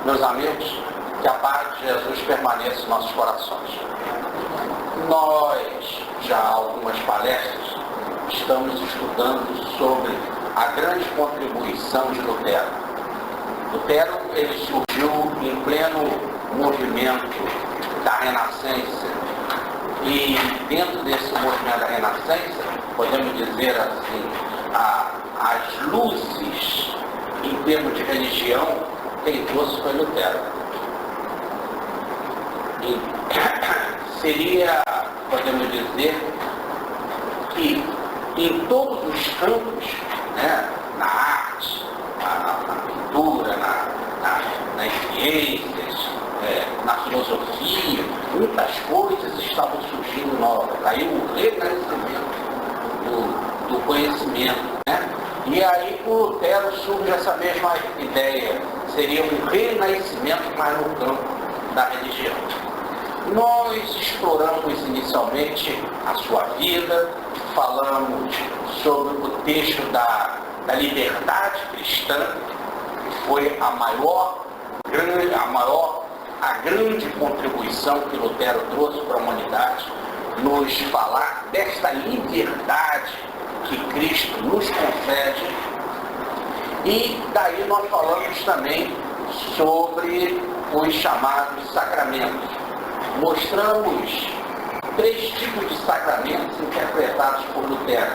Meus amigos, que a paz de Jesus permaneça em nossos corações. Nós, já há algumas palestras, estamos estudando sobre a grande contribuição de Lutero. Lutero, ele surgiu em pleno movimento da Renascença. E dentro desse movimento da Renascença, podemos dizer assim, as luzes em termos de religião, quem trouxe foi Lutero. E seria, podemos dizer, que em todos os campos, né, na arte, na pintura, nas ciências, na filosofia, muitas coisas estavam surgindo novas. Aí o renascimento do conhecimento, né? E aí com Lutero surge essa mesma ideia, seria um renascimento mais no campo da religião. Nós exploramos inicialmente a sua vida, falamos sobre o texto da liberdade cristã, que foi a grande contribuição que Lutero trouxe para a humanidade, nos falar desta liberdade que Cristo nos concede. E daí nós falamos também sobre os chamados sacramentos. Mostramos 3 tipos de sacramentos interpretados por Lutero,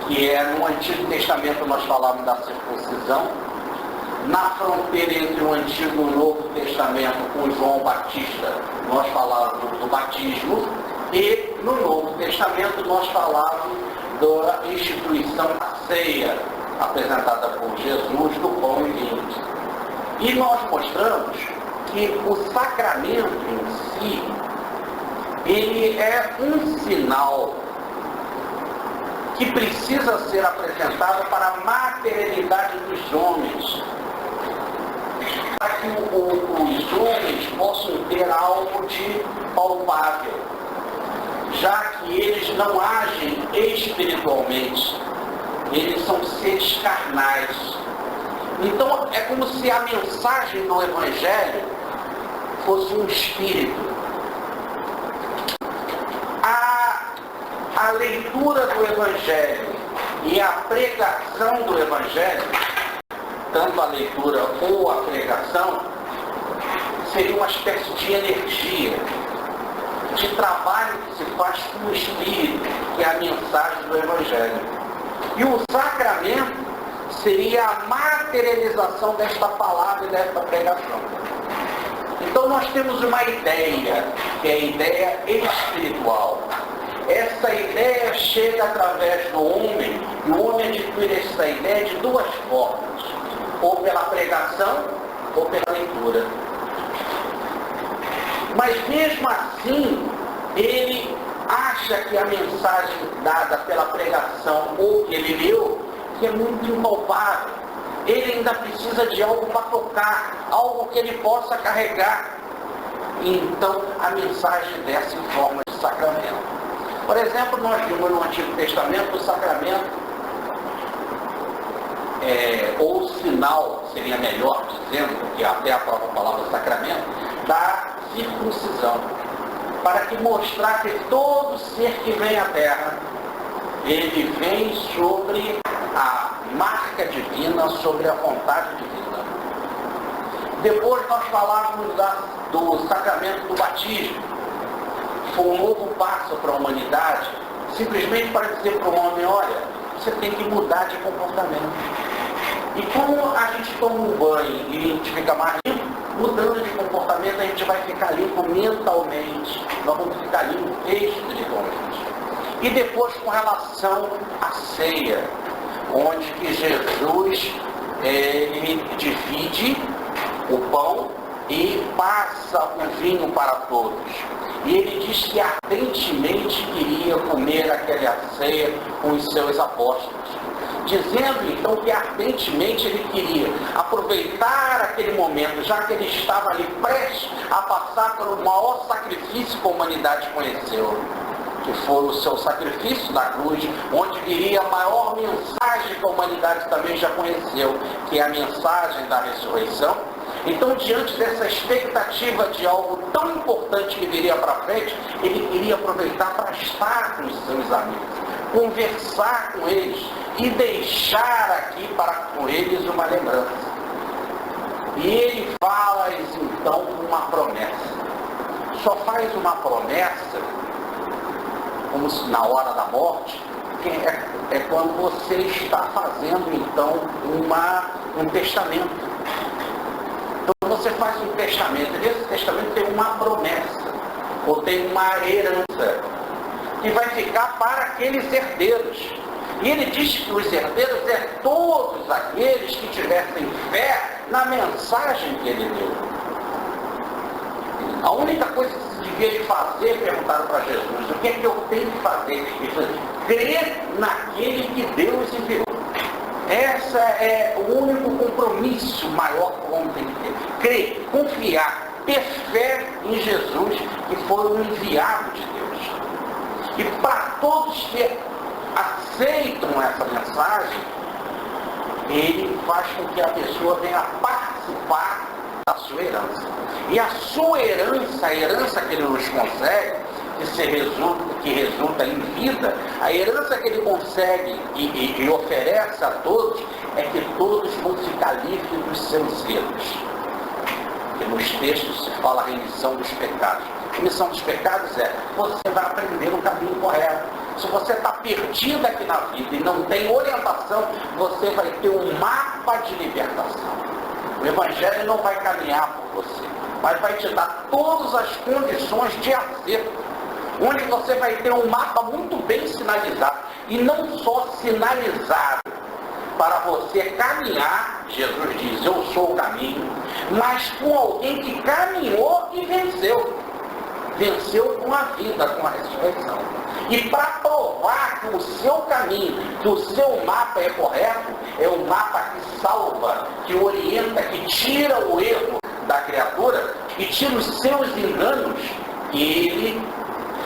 que é no Antigo Testamento nós falamos da circuncisão, na fronteira entre o Antigo e o Novo Testamento com João Batista nós falávamos do batismo, e no Novo Testamento nós falávamos da instituição da ceia apresentada por Jesus, do pão e vinho. E nós mostramos que o sacramento em si, ele é um sinal que precisa ser apresentado para a materialidade dos homens, para que os homens possam ter algo de palpável, já que eles não agem espiritualmente, eles são seres carnais. Então é como se a mensagem do Evangelho fosse um espírito. A leitura do Evangelho e a pregação do Evangelho, tanto a leitura ou a pregação, seria uma espécie de energia, de trabalho que se faz com o Espírito, que é a mensagem do Evangelho. E o sacramento seria a materialização desta palavra e desta pregação. Então nós temos uma ideia, que é a ideia espiritual. Essa ideia chega através do homem, e o homem adquire essa ideia de 2 formas, ou pela pregação, ou pela leitura. Mas mesmo assim, ele acha que a mensagem dada pela pregação ou que ele leu, que é muito impalpável. Ele ainda precisa de algo para tocar, algo que ele possa carregar. Então, a mensagem dessa em forma de sacramento. Por exemplo, nós vimos no Antigo Testamento o sacramento, ou sinal, seria melhor dizendo, porque até a própria palavra sacramento, da circuncisão, para que mostrar que todo ser que vem à Terra, ele vem sobre a marca divina, sobre a vontade divina. Depois nós falávamos do sacramento do batismo, que foi um novo passo para a humanidade, simplesmente para dizer para o homem, olha, você tem que mudar de comportamento. E como a gente toma um banho e a gente fica mais limpo, mudando de comportamento, a gente vai ficar limpo mentalmente, nós vamos ficar limpo espiritualmente. E depois com relação à ceia, onde que Jesus ele divide o pão e passa o vinho para todos. E ele diz que ardentemente queria comer aquela ceia com os seus apóstolos, dizendo então que ardentemente ele queria aproveitar aquele momento, já que ele estava ali prestes a passar pelo maior sacrifício que a humanidade conheceu, que foi o seu sacrifício na cruz, onde viria a maior mensagem que a humanidade também já conheceu, que é a mensagem da ressurreição. Então, diante dessa expectativa de algo tão importante que viria para frente, ele queria aproveitar para estar com os seus amigos, conversar com eles e deixar aqui com eles uma lembrança. E ele fala então uma promessa. Só faz uma promessa, como se na hora da morte, que é quando você está fazendo então um testamento. Então você faz um testamento, e nesse testamento tem uma promessa, ou tem uma herança, que vai ficar para aqueles herdeiros. E ele diz que os herdeiros é todos aqueles que tivessem fé na mensagem que ele deu. A única coisa que se devia fazer, perguntaram para Jesus, o que é que eu tenho que fazer? Ele falou, crer naquele que Deus enviou. Esse é o único compromisso maior que o homem tem que ter. Crer, confiar, ter fé em Jesus, que foi o enviado de Deus. E para todos que aceitam essa mensagem, ele faz com que a pessoa venha participar da sua herança. E a sua herança, a herança que ele nos concede, que resulta em vida, a herança que ele consegue e oferece a todos, é que todos vão ficar livres dos seus erros. Porque nos textos se fala a remissão dos pecados. A remissão dos pecados é, você vai aprender o caminho correto. Se você está perdido aqui na vida e não tem orientação, você vai ter um mapa de libertação. O Evangelho não vai caminhar por você, mas vai te dar todas as condições de acerto, onde você vai ter um mapa muito bem sinalizado, e não só sinalizado para você caminhar, Jesus diz, eu sou o caminho, mas com alguém que caminhou e venceu. Venceu com a vida, com a ressurreição. E para provar que o seu caminho, que o seu mapa é correto, é um mapa que salva, que orienta, que tira o erro da criatura e tira os seus enganos, e ele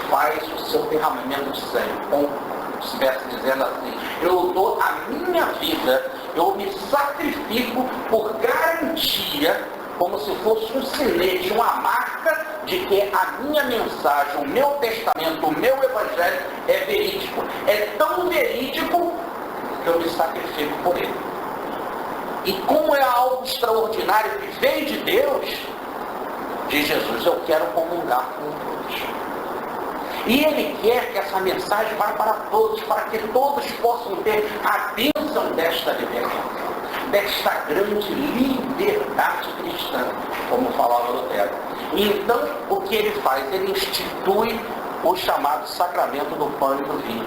faz o seu derramamento de sangue. Como se estivesse dizendo assim, eu dou a minha vida, eu me sacrifico por garantia, como se fosse um sinete, uma marca de que a minha mensagem, o meu testamento, o meu evangelho é verídico. É tão verídico que eu me sacrifico por ele. E como é algo extraordinário que veio de Deus, diz Jesus, eu quero comungar com todos. E ele quer que essa mensagem vá para todos, para que todos possam ter a bênção desta liberdade, desta grande liberdade cristã, como falava Lutero. E então, o que ele faz? Ele institui o chamado sacramento do pão e do vinho,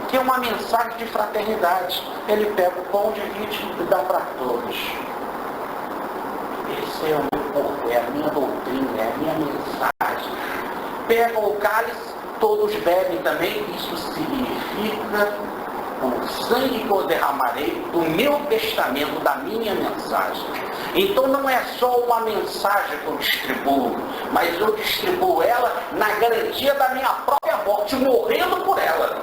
que é uma mensagem de fraternidade. Ele pega o pão, divide e dá para todos. Esse é o meu corpo, é a minha doutrina, é a minha mensagem. Pega o cálice, todos bebem também, isso significa o sangue que eu derramarei do meu testamento, da minha mensagem. Então não é só uma mensagem que eu distribuo, mas eu distribuo ela na garantia da minha própria morte, morrendo por ela.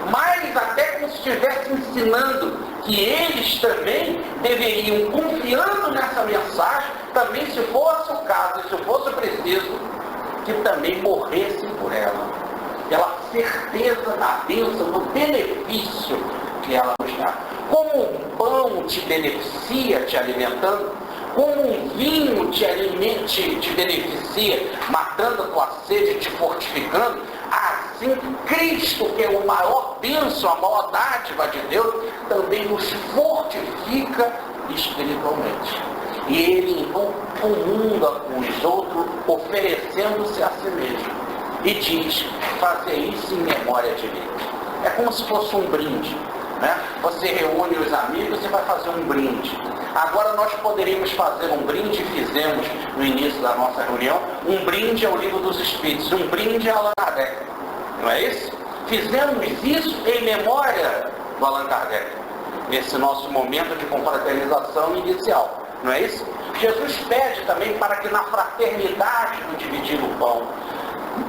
Mas até como se estivesse ensinando que eles também deveriam, confiando nessa mensagem, também se fosse o caso, se fosse preciso, que também morressem por ela. Pela certeza da bênção, do benefício que ela nos dá. Como um pão te beneficia, te alimentando, como um vinho te beneficia, matando a tua sede, te fortificando, assim Cristo, que é o maior bênção, a maior dádiva de Deus, também nos fortifica espiritualmente. E ele então comunga com os outros, oferecendo-se a si mesmo. E diz, fazer isso em memória de mim. É como se fosse um brinde, né? Você reúne os amigos e vai fazer um brinde. Agora nós poderíamos fazer um brinde, fizemos no início da nossa reunião, um brinde ao Livro dos Espíritos, um brinde a Allan Kardec. Não é isso? Fizemos isso em memória do Allan Kardec, nesse nosso momento de confraternização inicial. Não é isso? Jesus pede também para que na fraternidade do dividir o pão,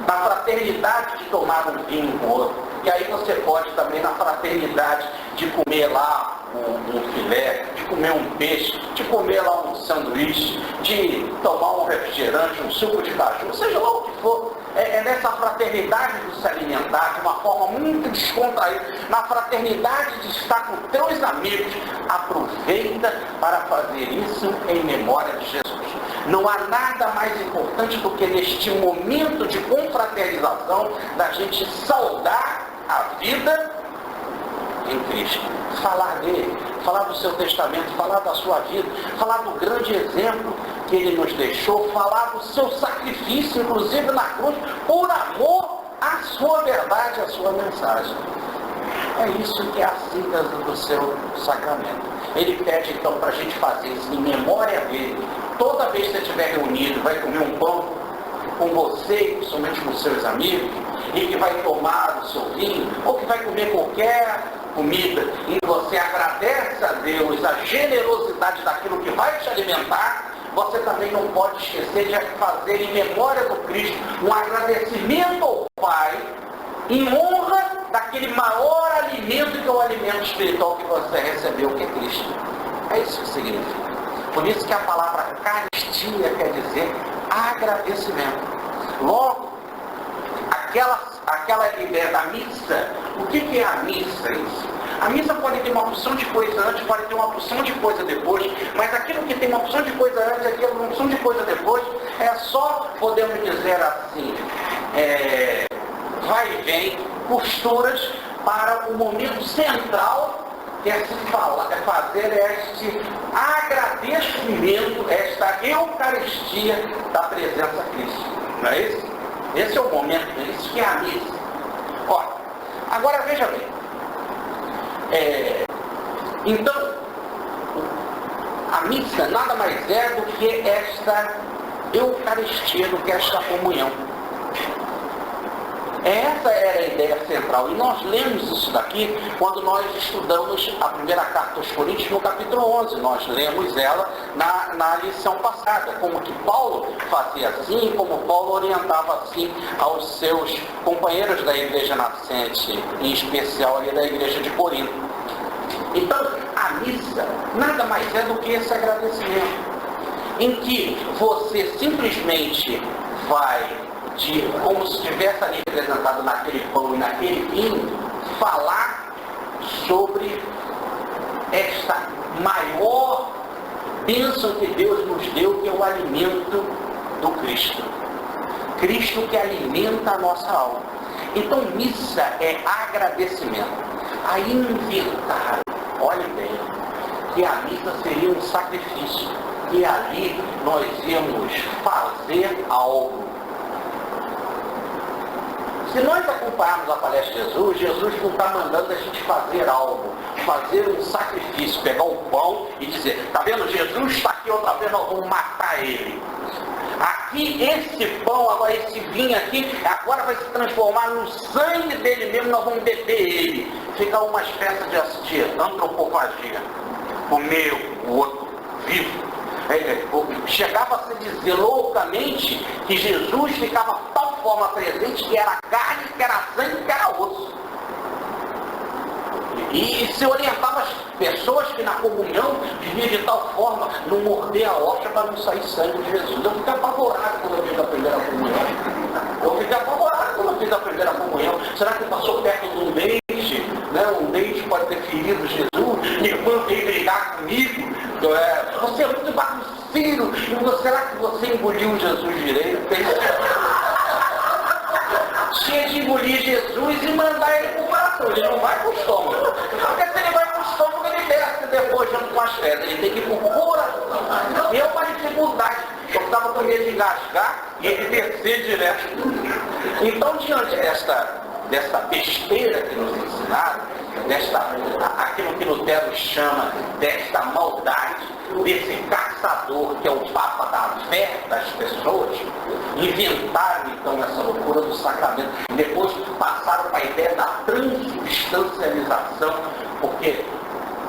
na fraternidade de tomar um vinho com o outro, e aí você pode também na fraternidade de comer lá um filé, de comer um peixe, de comer lá um sanduíche, de tomar um refrigerante, um suco de caju, seja lá o que for. É nessa fraternidade de se alimentar de uma forma muito descontraída, na fraternidade de estar com teus amigos. Aproveita para fazer isso em memória de Jesus. Não há nada mais importante do que neste momento de confraternização da gente saudar a vida em Cristo. Falar dele, falar do seu testamento, falar da sua vida, falar do grande exemplo que ele nos deixou, falar do seu sacrifício, inclusive na cruz, por amor à sua verdade, à sua mensagem. É isso que é a síntese do seu sacramento. Ele pede então para a gente fazer isso em memória dele. Toda vez que você estiver reunido, vai comer um pão com você, principalmente com seus amigos, e que vai tomar o seu vinho, ou que vai comer qualquer comida, e você agradece a Deus a generosidade daquilo que vai te alimentar, você também não pode esquecer de fazer em memória do Cristo um agradecimento ao Pai em honra daquele maior alimento que é o alimento espiritual que você recebeu, que é Cristo. É isso que significa. Por isso que a palavra caristia quer dizer agradecimento. Logo, aquela ideia da missa, o que é a missa? Isso? A missa pode ter uma porção de coisa antes, pode ter uma porção de coisa depois, mas aquilo que tem uma porção de coisa antes, aquilo uma porção de coisa depois, é só, podemos dizer assim, vai e vem, costuras para o momento central que é se falar, é fazer este agradecimento, esta Eucaristia da presença de Cristo. Não é isso? Esse é o momento, isso que é a missa. Olha, agora veja bem. Então, a missa nada mais é do que esta Eucaristia, do que esta comunhão. Essa era a ideia central. E nós lemos isso daqui quando nós estudamos a primeira carta aos Coríntios no capítulo 11. Nós lemos ela na lição passada, como que Paulo fazia assim, como Paulo orientava assim aos seus companheiros da igreja nascente, em especial ali da igreja de Corinto. Então, a missa nada mais é do que esse agradecimento, em que você simplesmente vai, como se estivesse ali representado naquele pão e naquele vinho, falar sobre esta maior bênção que Deus nos deu, que é o alimento do Cristo. Cristo que alimenta a nossa alma. Então, missa é agradecimento. Aí inventaram, olhem bem, que a missa seria um sacrifício, e ali nós íamos fazer algo. Se nós acompanharmos a palestra de Jesus, Jesus não está mandando a gente fazer algo, fazer um sacrifício, pegar o pão e dizer, está vendo, Jesus está aqui outra vez, nós vamos matar ele. Aqui, esse pão, agora esse vinho aqui, agora vai se transformar no sangue dele mesmo, nós vamos beber ele. Fica uma espécie de antropofagia. Comer o outro vivo. Chegava a se dizer loucamente que Jesus ficava de tal forma presente que era carne, que era sangue, que era osso. E se orientava as pessoas que na comunhão viviam de tal forma não morder a hóstia para não sair sangue de Jesus. Eu fiquei apavorado quando eu fiz a primeira comunhão. Será que passou perto de um dente? Né? Um dente pode ter ferido Jesus? Minha irmã veio brigar comigo. Você é muito bagunceiro. Será que você engoliu Jesus direito? Tinha de engolir Jesus e mandar ele para o coração. Ele não vai para o estômago. Porque se ele vai para o estômago, ele desce depois junto com as pedras. Ele tem que ir para o coração. E é uma dificuldade. Eu estava com medo de engasgar e ele descer direto. Então, diante dessa besteira que nos ensinaram, aquilo que Lutero chama desta maldade, desse caçador que é o Papa da fé das pessoas, inventaram então essa loucura do sacramento. Depois passaram para a ideia da transubstancialização, porque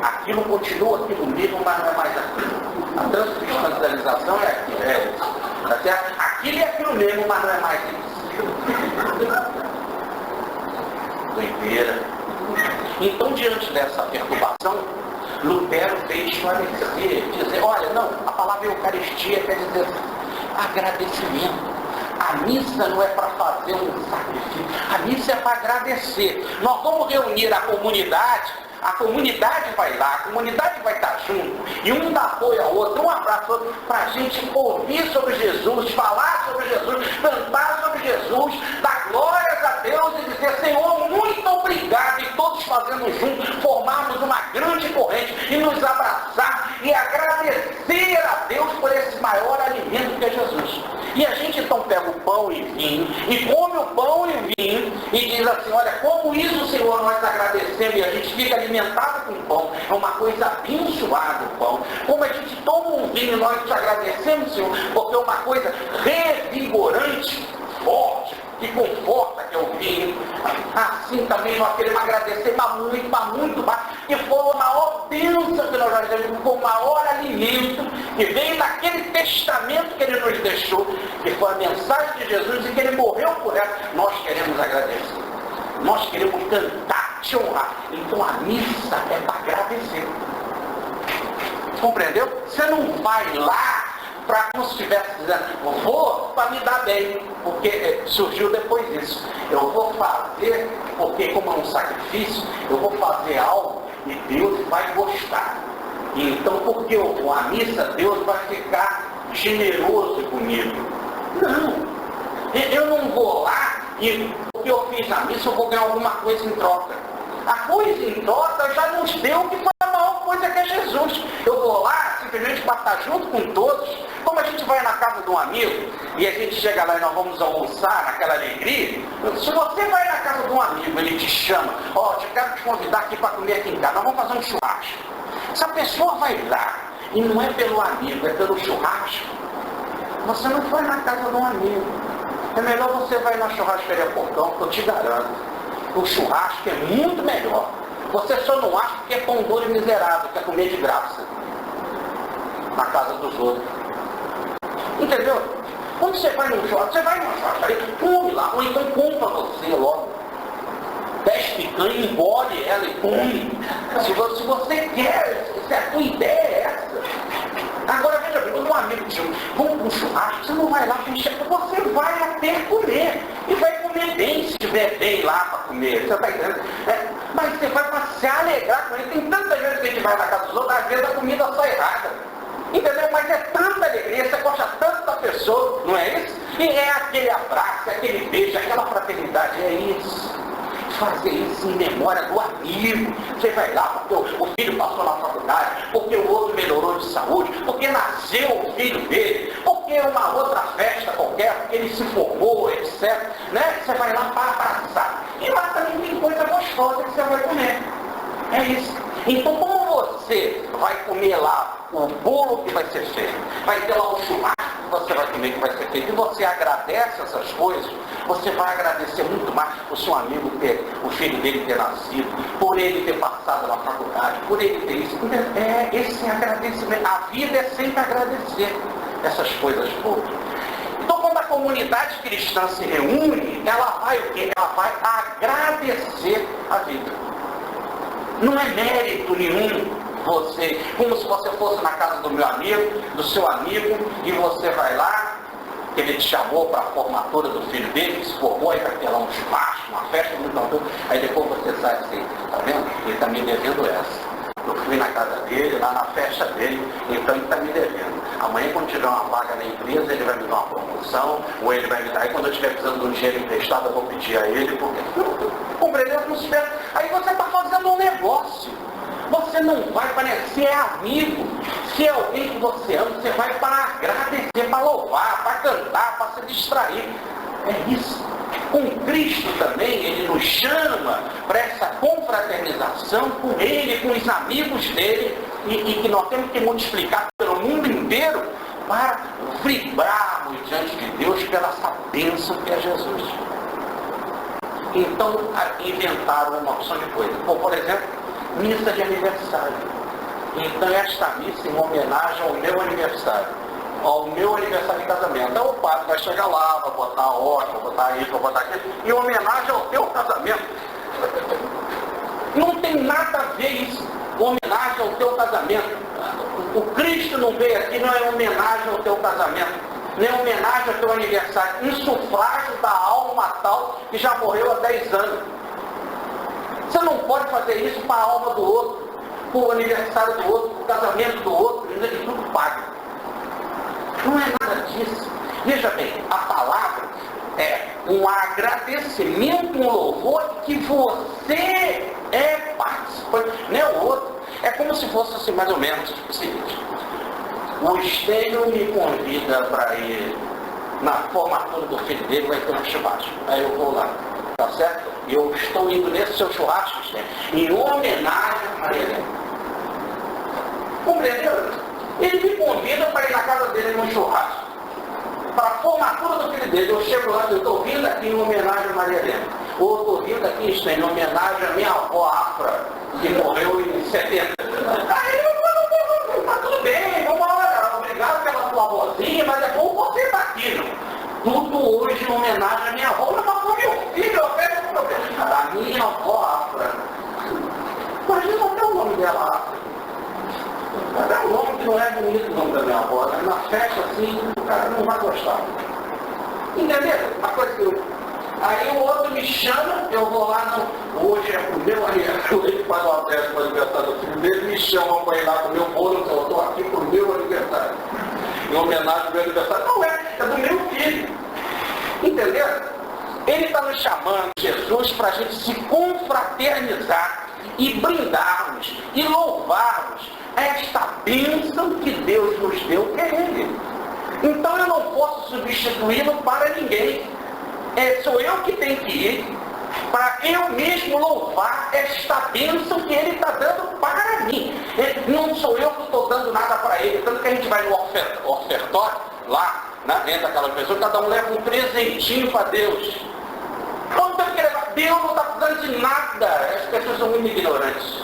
aquilo continua aquilo mesmo, mas não é mais aquilo. A transubstancialização é aquilo, tá certo? Aquilo é aquilo mesmo, mas não é mais isso. Doideira. Então, diante dessa perturbação, Lutero veio esclarecer, dizer, olha, não, a palavra Eucaristia quer dizer agradecimento. A missa não é para fazer um sacrifício, a missa é para agradecer. Nós vamos reunir a comunidade vai lá, a comunidade vai estar junto, e um dá apoio ao outro, um abraço ao outro, para a gente ouvir sobre Jesus, falar sobre Jesus, cantar sobre Jesus, dar glórias a Deus e dizer, Senhor, muito obrigado, e todos fazendo junto, formarmos uma grande corrente e nos abraçar e agradecer a Deus por esse maior alimento que é Jesus. E a gente então pega o pão e vinho, e come o pão e o vinho, e diz assim, olha, como isso, Senhor, nós agradecemos, e a gente fica alimentado com o pão, é uma coisa abençoada o pão. Como a gente toma um vinho, nós te agradecemos, Senhor, porque é uma coisa revigorante, forte, que conforta, que é o vinho. Assim também nós queremos agradecer, mas muito mais, que foi a maior bênção que nós já recebemos, foi o maior alimento que veio daquele testamento que ele nos deixou, que foi a mensagem de Jesus e que ele morreu por ela. Nós queremos agradecer, nós queremos cantar, te honrar. Então a missa é para agradecer. Compreendeu? Você não vai lá para como se estivesse dizendo, vou para me dar bem, porque surgiu depois disso. Eu vou fazer, porque como é um sacrifício, eu vou fazer algo e Deus vai gostar. E então, porque eu vou à missa, Deus vai ficar generoso comigo. Não, eu não vou lá e porque eu fiz na missa, eu vou ganhar alguma coisa em troca. A coisa em troca já nos deu que foi a maior coisa que é Jesus. Eu vou lá simplesmente para estar junto com todos, como a gente vai na casa de um amigo e a gente chega lá e nós vamos almoçar naquela alegria. Se você vai na casa de um amigo, ele te chama, ó, eu quero te convidar aqui para comer aqui em casa, nós vamos fazer um churrasco. Se a pessoa vai lá e não é pelo amigo, é pelo churrasco, você não foi na casa de um amigo. É melhor você vai na churrascaria Portão, que eu te garanto. O churrasco é muito melhor. Você só não acha que é pão duro e miserável, que é comer de graça na casa dos outros. Entendeu? Quando você vai num churrasco, você vai numa churrascaria, come lá, ou então compra você logo. 10 picanhas, engole ela e come. Se você quer, se a tua ideia é essa. Agora veja bem, um amigo te chama, vamos para um churrasco, você não vai lá com chefe, você vai até comer. E vai comer bem, se estiver bem lá para comer. Você está entendendo? Mas você vai para se alegrar com ele. Tem tantas vezes que a gente vai na casa dos outros, às vezes a comida sai errada. Entendeu? Mas é tanta alegria, você gosta tanto da pessoa, não é isso? E é aquele abraço, é aquele beijo, aquela fraternidade, é isso. Fazer isso em memória do amigo. Você vai lá porque o filho passou na faculdade, porque o outro melhorou de saúde, porque nasceu o filho dele, porque uma outra festa qualquer, porque ele se formou, etc. Né? Você vai lá para abraçar. E lá também tem coisa gostosa que você vai comer. É isso. Então, como você vai comer lá o bolo que vai ser feito, vai ter lá o churrasco que você vai comer que vai ser feito, e você agradece essas coisas, você vai agradecer muito mais o seu amigo ter, o filho dele ter nascido, por ele ter passado na faculdade, por ele ter isso. Esse agradecimento. A vida é sempre agradecer essas coisas boas. Então, quando a comunidade cristã se reúne, ela vai o quê? Ela vai agradecer a vida. Não é mérito nenhum você, como se você fosse na casa do meu amigo, do seu amigo, e você vai lá, que ele te chamou para a formatura do filho dele, que se formou, aí vai ter lá um churrasco, uma festa, aí depois você sai assim, tá vendo? Ele está me devendo essa. Eu fui na casa dele, lá na festa dele, então ele está me devendo. Amanhã, quando tiver uma vaga na empresa, ele vai me dar uma promoção, ou ele vai me dar, e quando eu estiver precisando de um dinheiro emprestado, eu vou pedir a ele, porque compreendeu? Aí você está fazendo um negócio. Você não vai para, se é amigo, se é alguém que você ama, você vai para agradecer, para louvar, para cantar, para se distrair. É isso. Com Cristo também, Ele nos chama para essa confraternização com Ele, com os amigos dele, e que nós temos que multiplicar pelo mundo inteiro para vibrarmos diante de Deus pela essa bênção que é Jesus. Então, inventaram uma opção de coisa. Por exemplo, missa de aniversário. Então, esta missa em homenagem ao meu aniversário. Ao meu aniversário de casamento. Então, o padre vai chegar lá, vai botar a hóstia, vai botar isso, vai botar aquilo, em homenagem ao teu casamento. Não tem nada a ver isso. Homenagem ao teu casamento. O Cristo não veio aqui, não é homenagem ao teu casamento, nem homenagem ao teu aniversário. Insuflágio da alma tal que já morreu há 10 anos. Você não pode fazer isso para a alma do outro, para o aniversário do outro, para o casamento do outro, e tudo paga. Não é nada disso. Veja bem, a palavra é um agradecimento, um louvor que você é participante, não é o outro. É como se fosse assim, mais ou menos, o seguinte: o Estênio me convida para ir na formatura do filho dele, vai ter um churrasco. Aí eu vou lá, tá certo? E eu estou indo nesse seu churrasco, Estênio, em homenagem a Maria Helena. Compreendeu? Ele me convida para ir na casa dele num churrasco, para a formatura do filho dele. Eu chego lá, eu estou vindo aqui em homenagem a Maria Helena. Ou estou vindo aqui em homenagem à minha avó Afra, que morreu em 70. Aí eu tá tudo bem, vamos lá, obrigado pela tua avózinha, mas é bom você estar aqui, não? Tudo hoje em homenagem à minha avó, mas para meu filho, eu pego o problema. A minha avó Afra. Imagina até o nome dela, Afra. Mas é um nome que não é bonito, o nome da minha avó, né? Na festa assim, o cara não vai gostar. Entendeu? Uma coisa que eu... Aí o outro me chama, eu vou lá, hoje é pro meu aniversário, ele faz uma festa para o aniversário do filho dele, me chama para ir lá com o meu bolo, eu estou aqui pro meu aniversário. Em homenagem ao meu aniversário. Não é do meu filho. Entendeu? Ele está nos chamando, Jesus, para a gente se confraternizar e brindarmos e louvarmos esta bênção que Deus nos deu, que é Ele. Então eu não posso substituí-lo para ninguém. Sou eu que tenho que ir para eu mesmo louvar esta bênção que Ele está dando para mim. Não sou eu que estou dando nada para Ele. Tanto que a gente vai no ofertório, lá, dentro daquelas pessoas, cada um leva um presentinho para Deus. Quando tem que levar, Deus não está precisando de nada. As pessoas são muito ignorantes.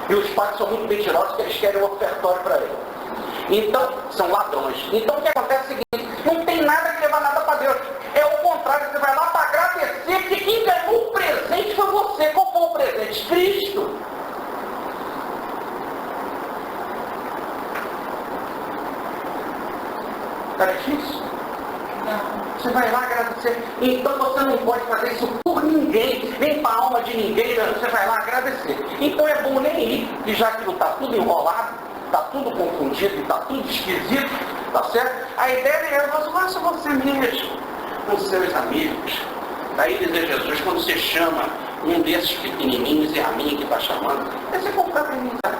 E os pais são muito mentirosos, que eles querem um ofertório para ele. Então, são ladrões. Então o que acontece é o seguinte: não tem nada que levar nada para Deus. É o contrário, você vai lá para agradecer que quem ganhou o presente foi você. Qual foi o presente? Cristo. Está difícil? Você vai lá agradecer. Então você não pode fazer isso por ninguém, nem para a alma de ninguém. Você vai lá agradecer. Então é bom nem ir, e já que está tudo enrolado, está tudo confundido, está tudo esquisito, tá certo? A ideia é faça você mesmo, com seus amigos. Daí dizer Jesus, quando você chama um desses pequenininhos, é a mim que está chamando, é você confraternizar.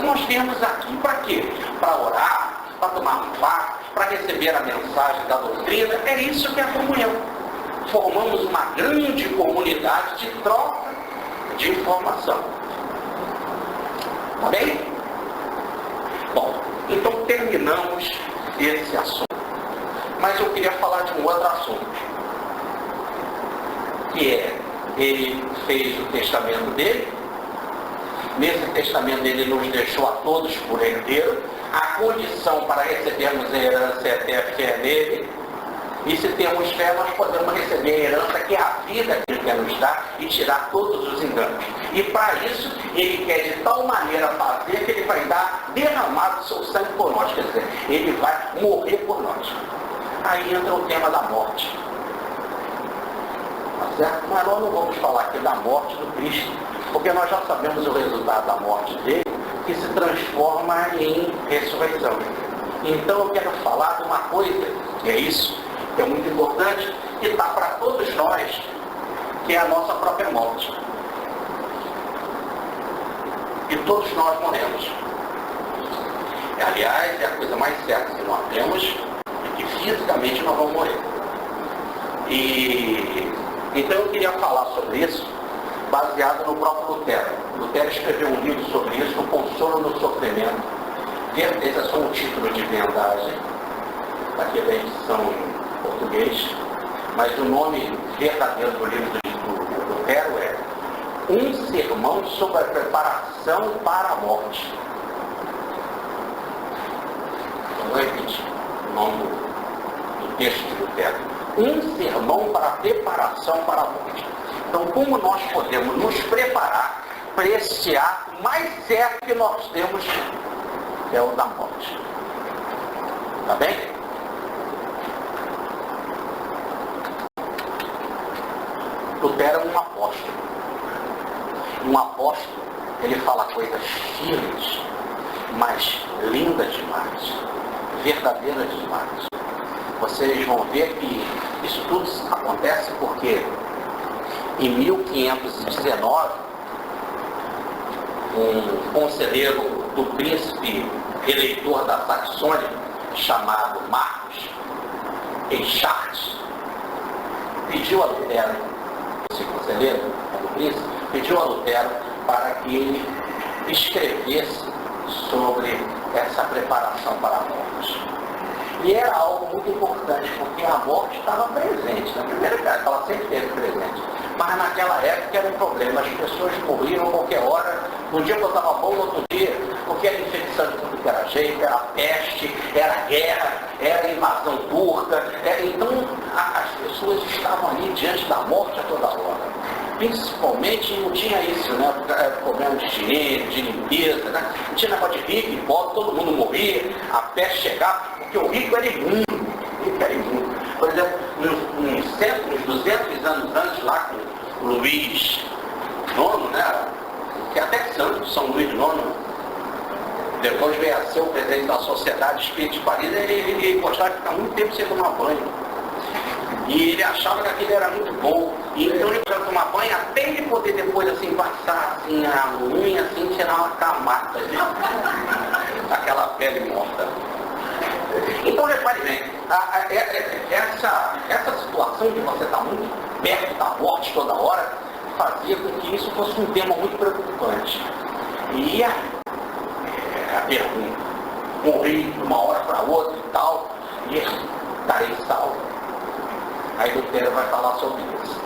Nós viemos aqui para quê? Para orar, para tomar um papo, para receber a mensagem da doutrina. É isso que é a comunhão. Formamos uma grande comunidade de troca de informação. Tá bem? Bom, então terminamos esse assunto. Mas eu queria falar de um outro assunto. Que é, ele fez o testamento dele. Nesse testamento ele nos deixou a todos por herdeiro. A condição para recebermos a herança é ter fé nele. E se temos fé, nós podemos receber a herança, que é a vida que ele quer nos dar, e tirar todos os enganos. E para isso, ele quer de tal maneira fazer que ele vai derramar o seu sangue por nós. Quer dizer, ele vai morrer por nós. Aí entra o tema da morte. Tá certo? Mas nós não vamos falar aqui da morte do Cristo, porque nós já sabemos o resultado da morte dele, que se transforma em ressurreição. Então eu quero falar de uma coisa, que é isso, que é muito importante, que está para todos nós, que é a nossa própria morte. E todos nós morremos. Aliás, é a coisa mais certa que nós temos, é que fisicamente nós vamos morrer. Então eu queria falar sobre isso, baseado no próprio Lutero. Lutero escreveu um livro sobre isso, O Consolo no Sofrimento. Esse é só um título de vendagem, aqui da edição em português, mas o nome verdadeiro do livro do Lutero é Um Sermão sobre a Preparação para a Morte. Vou repetir o nome do texto de Lutero. Um sermão para a preparação para a morte. Então, como nós podemos nos preparar para esse ato mais certo que nós temos é o da morte. Tá bem? Lutero é um apóstolo. Um apóstolo, ele fala coisas firmes, mas lindas demais, verdadeiras demais. Vocês vão ver que isso tudo acontece porque em 1519, um conselheiro do príncipe eleitor da Saxônia, chamado Marcos Eixart, pediu a Lutero, esse conselheiro do príncipe, pediu a Lutero para que ele escrevesse sobre essa preparação para a morte. E era algo muito importante, porque a morte estava presente. Na primeira época, ela sempre esteve presente. Mas naquela época era um problema. As pessoas morriam a qualquer hora. Um dia estava bom, no outro dia, porque era infecção de tudo que era jeito, era peste, era guerra, era invasão turca. Então, as pessoas estavam ali diante da morte a toda hora. Principalmente não tinha isso, né? Problema de higiene, de limpeza, né? Não tinha negócio de rico e pobre, todo mundo morria, a peste chegava, porque o rico era imundo. Por exemplo, uns 200 anos antes, lá com Luís IX, né? Que é até santo, São Luís IX, depois veio a ser o presidente da Sociedade Espírita de Paris, ele gostava de ficar muito tempo sem tomar banho. E ele achava que aquilo era muito bom. E então ele precisava tomar banho até ele poder depois assim passar assim, a unha, assim, tirar uma camada. Aquela pele morta. Então repare bem, essa situação de você estar muito perto da morte toda hora fazia com que isso fosse um tema muito preocupante. E a pergunta, morri de uma hora para outra e tal, e estarei salvo. Aí Lutero vai falar sobre isso.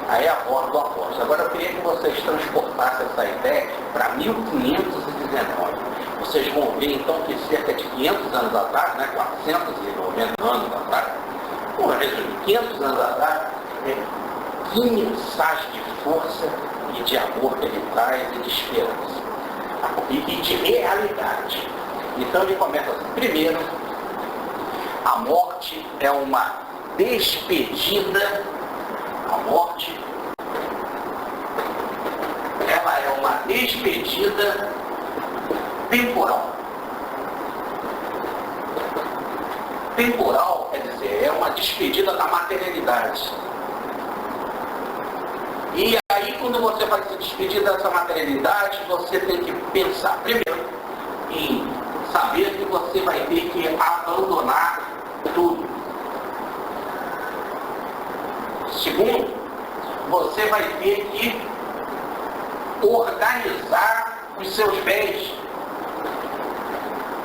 Aí a voz do apóstolo. Agora eu queria que vocês transportassem essa ideia para 1519. Vocês vão ver então que cerca de 500 anos atrás, né, 490 anos atrás, por resumir, 500 anos atrás, que mensagem de força e de amor que ele traz e de esperança. E de realidade. Então ele começa assim. Primeiro, a morte é uma despedida. A morte, ela é uma despedida temporal. Temporal, quer dizer, é uma despedida da materialidade. E aí, quando você vai se despedir dessa materialidade, você tem que pensar, primeiro, em saber que você vai ter que abandonar tudo. Segundo, você vai ter que organizar os seus bens.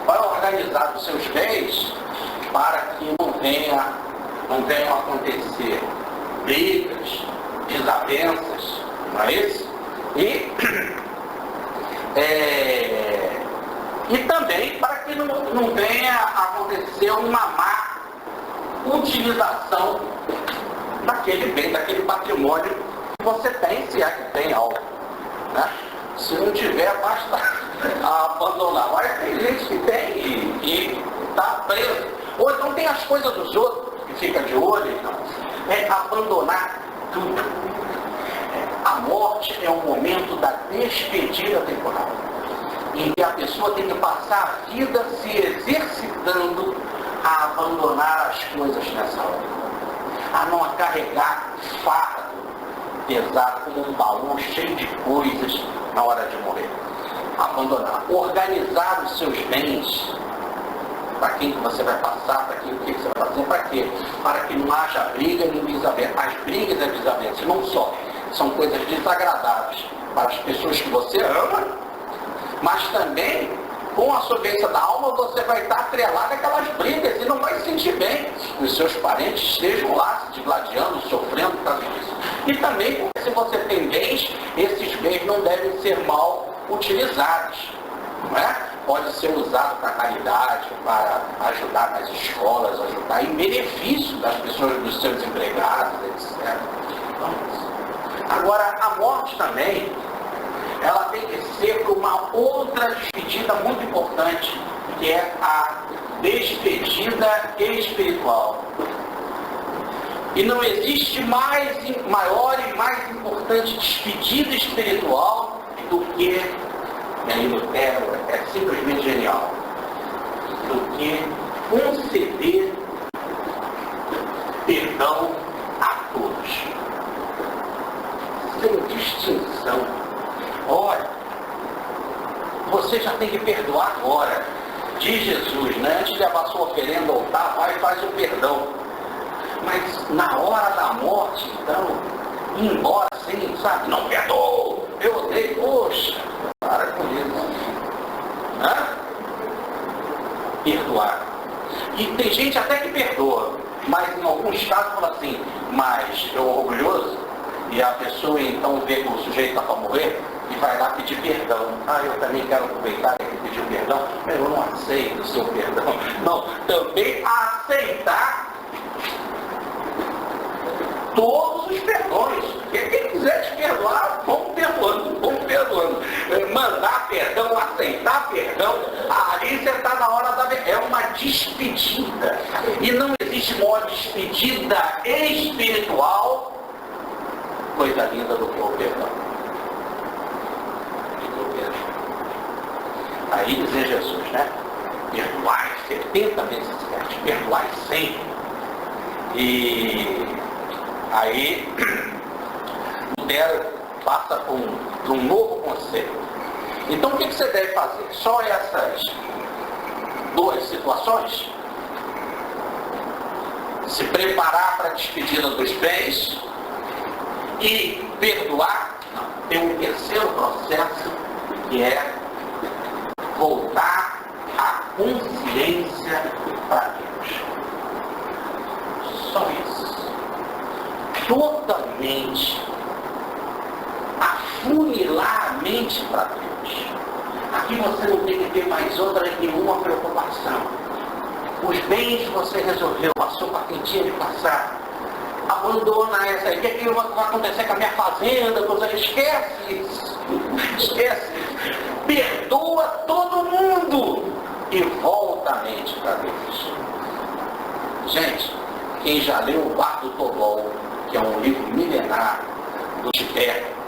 Para organizar os seus bens, para que não venham a acontecer brigas, desavenças, não é isso? E também para que não venha a acontecer uma má utilização daquele bem, daquele patrimônio que você tem, se é que tem algo. Né? Se não tiver, basta abandonar. Mas tem gente que tem e está preso. Ou então tem as coisas dos outros, que fica de olho. Então, é abandonar tudo. A morte é um momento da despedida temporal, em que a pessoa tem que passar a vida se exercitando a abandonar as coisas nessa hora, a não carregar fardo pesado como um baú cheio de coisas na hora de morrer. Abandonar, organizar os seus bens, para quem que você vai passar, para quem que você vai fazer, para quê? Para que não haja briga nem desavença. As brigas e as desavenças não só são coisas desagradáveis para as pessoas que você ama, mas também com a sobrevivência da alma você vai estar atrelado àquelas brigas e não vai se sentir bem. Os seus parentes estejam lá se digladiando, sofrendo por causa disso. E também porque se você tem bens, esses bens não devem ser mal utilizados. Não é? Pode ser usado para caridade, para ajudar nas escolas, ajudar em benefício das pessoas, dos seus empregados, etc. Então, agora, a morte também ela tem que ser para uma outra despedida muito importante, que é a despedida espiritual. E não existe maior e mais importante despedida espiritual do que, e aí Lutero é simplesmente genial, do que conceder perdão a todos, sem distinção. Olha, você já tem que perdoar agora, diz Jesus, né? Antes de levar sua oferenda ao altar, vai e faz o perdão. Mas na hora da morte, então, ir embora assim, sabe? Não perdoou, eu odeio. Poxa, para com isso. Hã? Perdoar. E tem gente até que perdoa, mas em alguns casos fala assim, mas eu orgulhoso, e a pessoa então vê que o sujeito está para morrer e vai lá pedir perdão. Ah, eu também quero aproveitar que ele pediu perdão, mas eu não aceito o seu perdão. Não, também aceitar todos os perdões. Quem quiser te perdoar, vamos perdoando, vamos perdoando. Mandar perdão, aceitar perdão, ali você está na hora da... É uma despedida. E não existe maior despedida espiritual, coisa linda do que o perdão. Aí dizer Jesus, né? Perdoai 70 vezes 7, perdoai 100. E aí, Lutero passa por um novo conceito. Então, o que você deve fazer? Só essas duas situações? Se preparar para a despedida dos bens e perdoar? Não. Tem um terceiro processo, que é voltar a consciência para Deus. Só isso. Totalmente afunilar a mente para Deus. Aqui você não tem que ter mais nenhuma preocupação. Os bens você resolveu, passou para quem tinha de passar. Abandona essa aí. O que é que vai acontecer com a minha fazenda? Esquece isso. Esquece. Perdoa todo mundo e volta a mente para Deus. Gente, quem já leu o Bar do Tobol, que é um livro milenar do Tibete,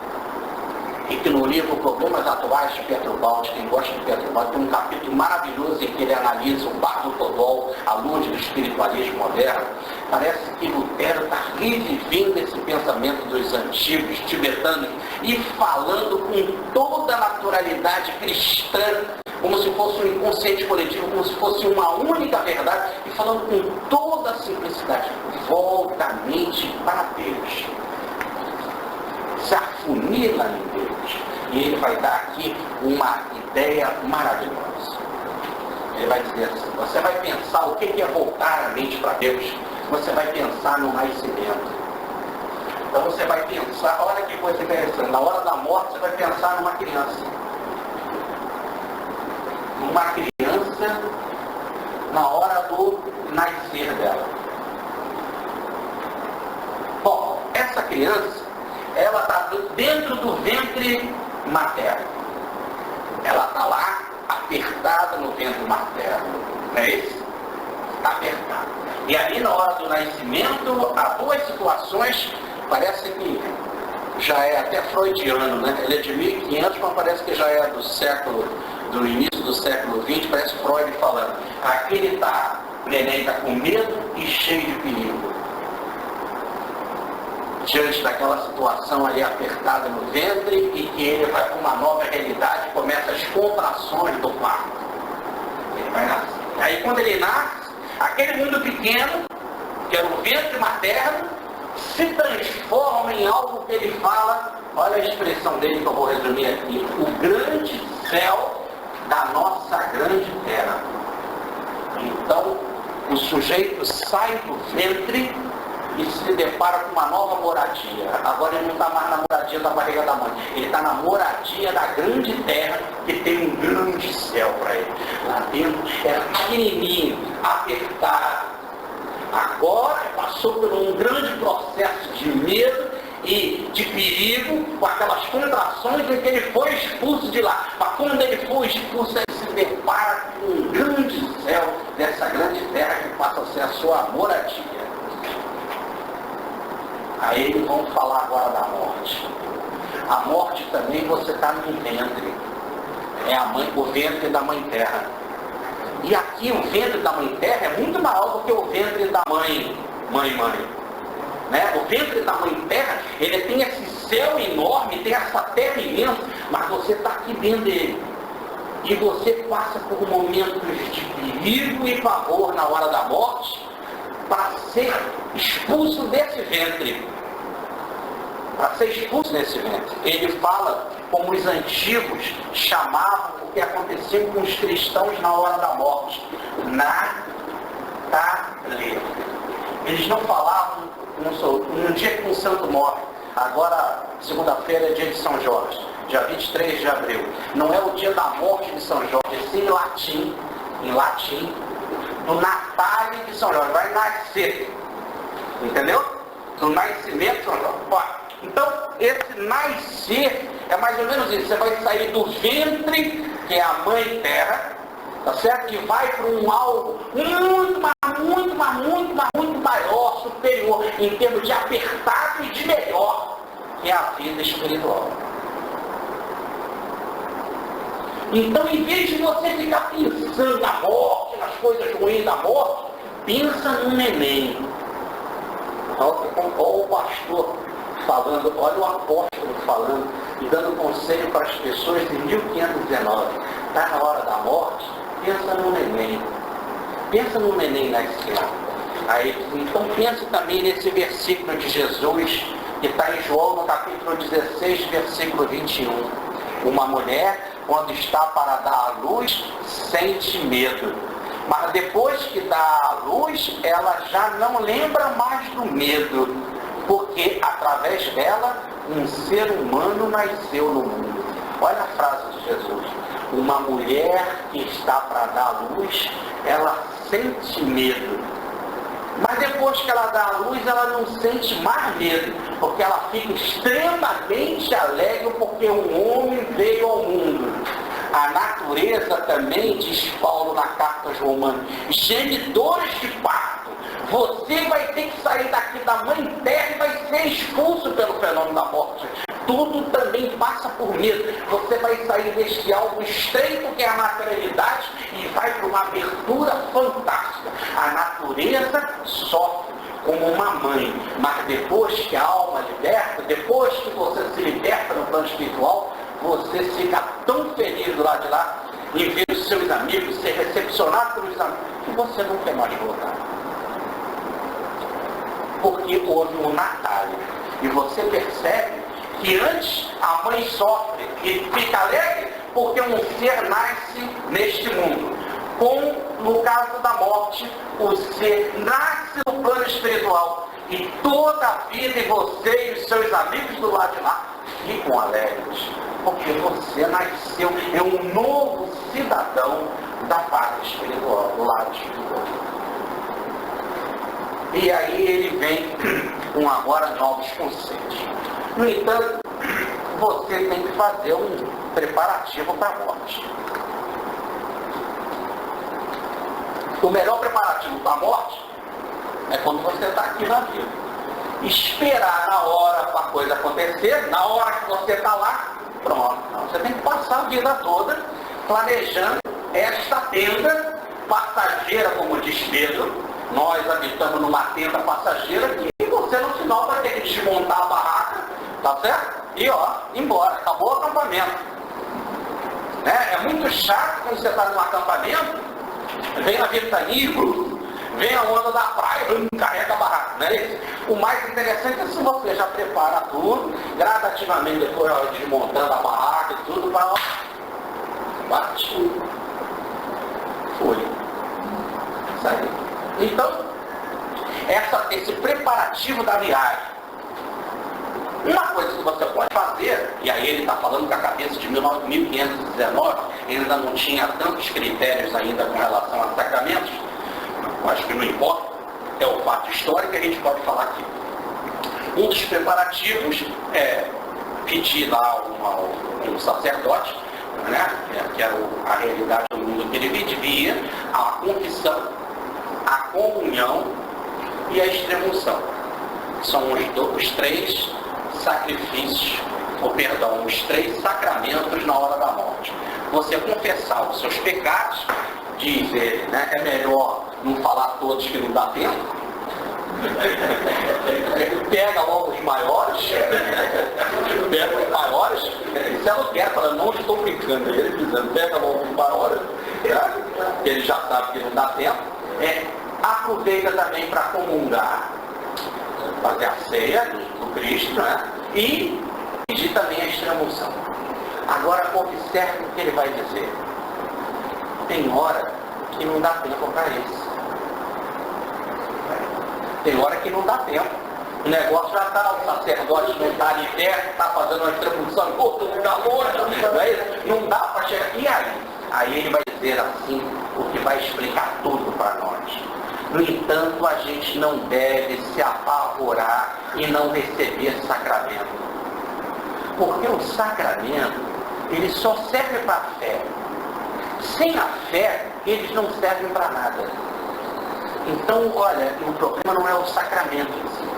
e que no livro Problemas Atuais de Petrobaldi, quem gosta de Petrobaldi, tem um capítulo maravilhoso em que ele analisa o Bar do Tobol à luz do espiritualismo moderno. Parece que Lutero está revivendo esse pensamento dos antigos tibetanos e falando com toda a naturalidade cristã, como se fosse um inconsciente coletivo, como se fosse uma única verdade, e falando com toda a simplicidade. Volta a mente para Deus. Se afunila em Deus. E ele vai dar aqui uma ideia maravilhosa. Ele vai dizer assim, você vai pensar o que é voltar a mente para Deus. Você vai pensar no nascimento. Então você vai pensar, olha que coisa interessante, na hora da morte você vai pensar numa criança. Uma criança na hora do nascer dela. Bom, essa criança, ela está dentro do ventre materno. Ela está lá, apertada no ventre materno. Não é isso? Está apertada. E ali na hora do nascimento, há duas situações, parece que já é até freudiano, né? Ele é de 1500, mas parece que já é do início do século XX, parece Freud falando. Aqui ele está, o neném está com medo e cheio de perigo. Diante daquela situação ali apertada no ventre, e que ele vai para uma nova realidade, começa as contrações do parto. Ele vai nascer. Aí quando ele nasce, aquele mundo pequeno, que era o ventre materno, se transforma em algo que ele fala, olha a expressão dele que eu vou resumir aqui, o grande céu da nossa grande terra. Então, o sujeito sai do ventre e se depara com uma nova moradia. Agora ele não está mais na moradia da barriga da mãe, ele está na moradia da grande terra, que tem um grande céu para ele. Lá dentro era pequenininho, apertado. Agora passou por um grande processo de medo e de perigo, com aquelas contrações em que ele foi expulso de lá. Mas quando ele foi expulso, ele se depara com um grande céu, dessa grande terra que passa a ser a sua moradia. Aí eles vão falar agora da morte. A morte também você está no ventre. É o ventre da mãe terra. E aqui o ventre da mãe terra é muito maior do que o ventre da mãe. Né? O ventre da mãe terra, ele tem esse céu enorme, tem essa terra imensa, mas você está aqui dentro dele. E você passa por momentos de perigo e pavor na hora da morte para ser expulso desse ventre. Para ser expulso desse ventre. Ele fala como os antigos chamavam o que acontecia com os cristãos na hora da morte. Natale. Eles não falavam no dia que um santo morre. Agora, segunda-feira é dia de São Jorge, dia 23 de abril. Não é o dia da morte de São Jorge, sim em latim, do Natale de São Jorge. Vai nascer. Entendeu? Do nascimento de São Jorge. Então, esse nascer é mais ou menos isso. Você vai sair do ventre, que é a mãe terra, tá certo? E vai para um algo muito maior, superior, em termos de apertado e de melhor, que é a vida espiritual. Então, em vez de você ficar pensando na morte, nas coisas ruins da morte, pensa no neném. Olha o pastor falando, olha o apóstolo falando e dando conselho para as pessoas em 1519. Está na hora da morte? Pensa no neném. Pensa no neném nascendo. Aí, então pense também nesse versículo de Jesus, que está em João no capítulo 16, versículo 21. Uma mulher, quando está para dar à luz, sente medo. Mas depois que dá à luz, ela já não lembra mais do medo, porque através dela um ser humano nasceu no mundo. Olha a frase de Jesus. Uma mulher que está para dar à luz, ela sente medo. Mas depois que ela dá à luz, ela não sente mais medo, porque ela fica extremamente alegre porque um homem veio ao mundo. A natureza também, diz Paulo na carta aos Romanos, gemidores de parto. Você vai ter que sair daqui da mãe terra e vai ser expulso pelo fenômeno da morte. Tudo também passa por medo. Você vai sair deste algo estreito que é a materialidade e vai para uma abertura fantástica. A natureza sofre como uma mãe, mas depois que a alma liberta, depois que você se liberta no plano espiritual, você fica tão feliz do lado de lá em ver os seus amigos, ser recepcionado pelos amigos, que você não quer mais voltar. Porque houve um Natal. E você percebe que antes a mãe sofre e fica alegre porque um ser nasce neste mundo. No caso da morte, o ser nasce no plano espiritual. E toda a vida, e você e os seus amigos do lado de lá ficam alegres. Porque você nasceu, é um novo cidadão da parte espiritual, do lado espiritual. E aí ele vem com agora novos conceitos. No entanto, você tem que fazer um preparativo para a morte. O melhor preparativo para a morte é quando você está aqui na vida. Esperar na hora para a coisa acontecer, na hora que você está lá, pronto. Não, você tem que passar a vida toda planejando esta tenda passageira, como diz Pedro. Nós habitamos numa tenda passageira e você no final vai ter que desmontar a barraca, tá certo? E ó, embora, acabou o acampamento. É muito chato quando você está num acampamento, vem a ventania, vem a onda da praia, carrega a barraca, não é isso? O mais interessante é se você já prepara tudo, gradativamente depois desmontando a barraca e tudo, para bate, foi. Isso aí. Então, esse preparativo da viagem. Uma coisa que você pode fazer, e aí ele está falando com a cabeça de 1519, ele ainda não tinha tantos critérios ainda com relação a sacramentos, acho que não importa, é o fato histórico que a gente pode falar aqui. Um dos preparativos é pedir lá um sacerdote, né, que era a realidade do mundo que ele vivia, a confissão, a comunhão e a extremunção. São os três sacrifícios, os três sacramentos na hora da morte. Você confessar os seus pecados, diz ele, né, é melhor não falar todos que não dá tempo. Pega logo os maiores, se ela quer, fala, não estou brincando, ele dizendo, pega logo os maiores, né? Ele já sabe que não dá tempo, aproveita também para comungar, fazer a ceia do Cristo, né? E pedir também a extremunção. Agora observe o que ele vai dizer. Tem hora que não dá tempo para isso. Tem hora que não dá tempo. O negócio já está, o sacerdote não está ali perto, está fazendo uma extremunção, todo lugar longe, não dá para chegar. E aí? Aí ele vai dizer assim, o que vai explicar tudo para nós. No entanto, a gente não deve se apavorar e não receber esse sacramento. Porque o sacramento, ele só serve para a fé. Sem a fé, eles não servem para nada. Então, olha, o problema não é o sacramento em si.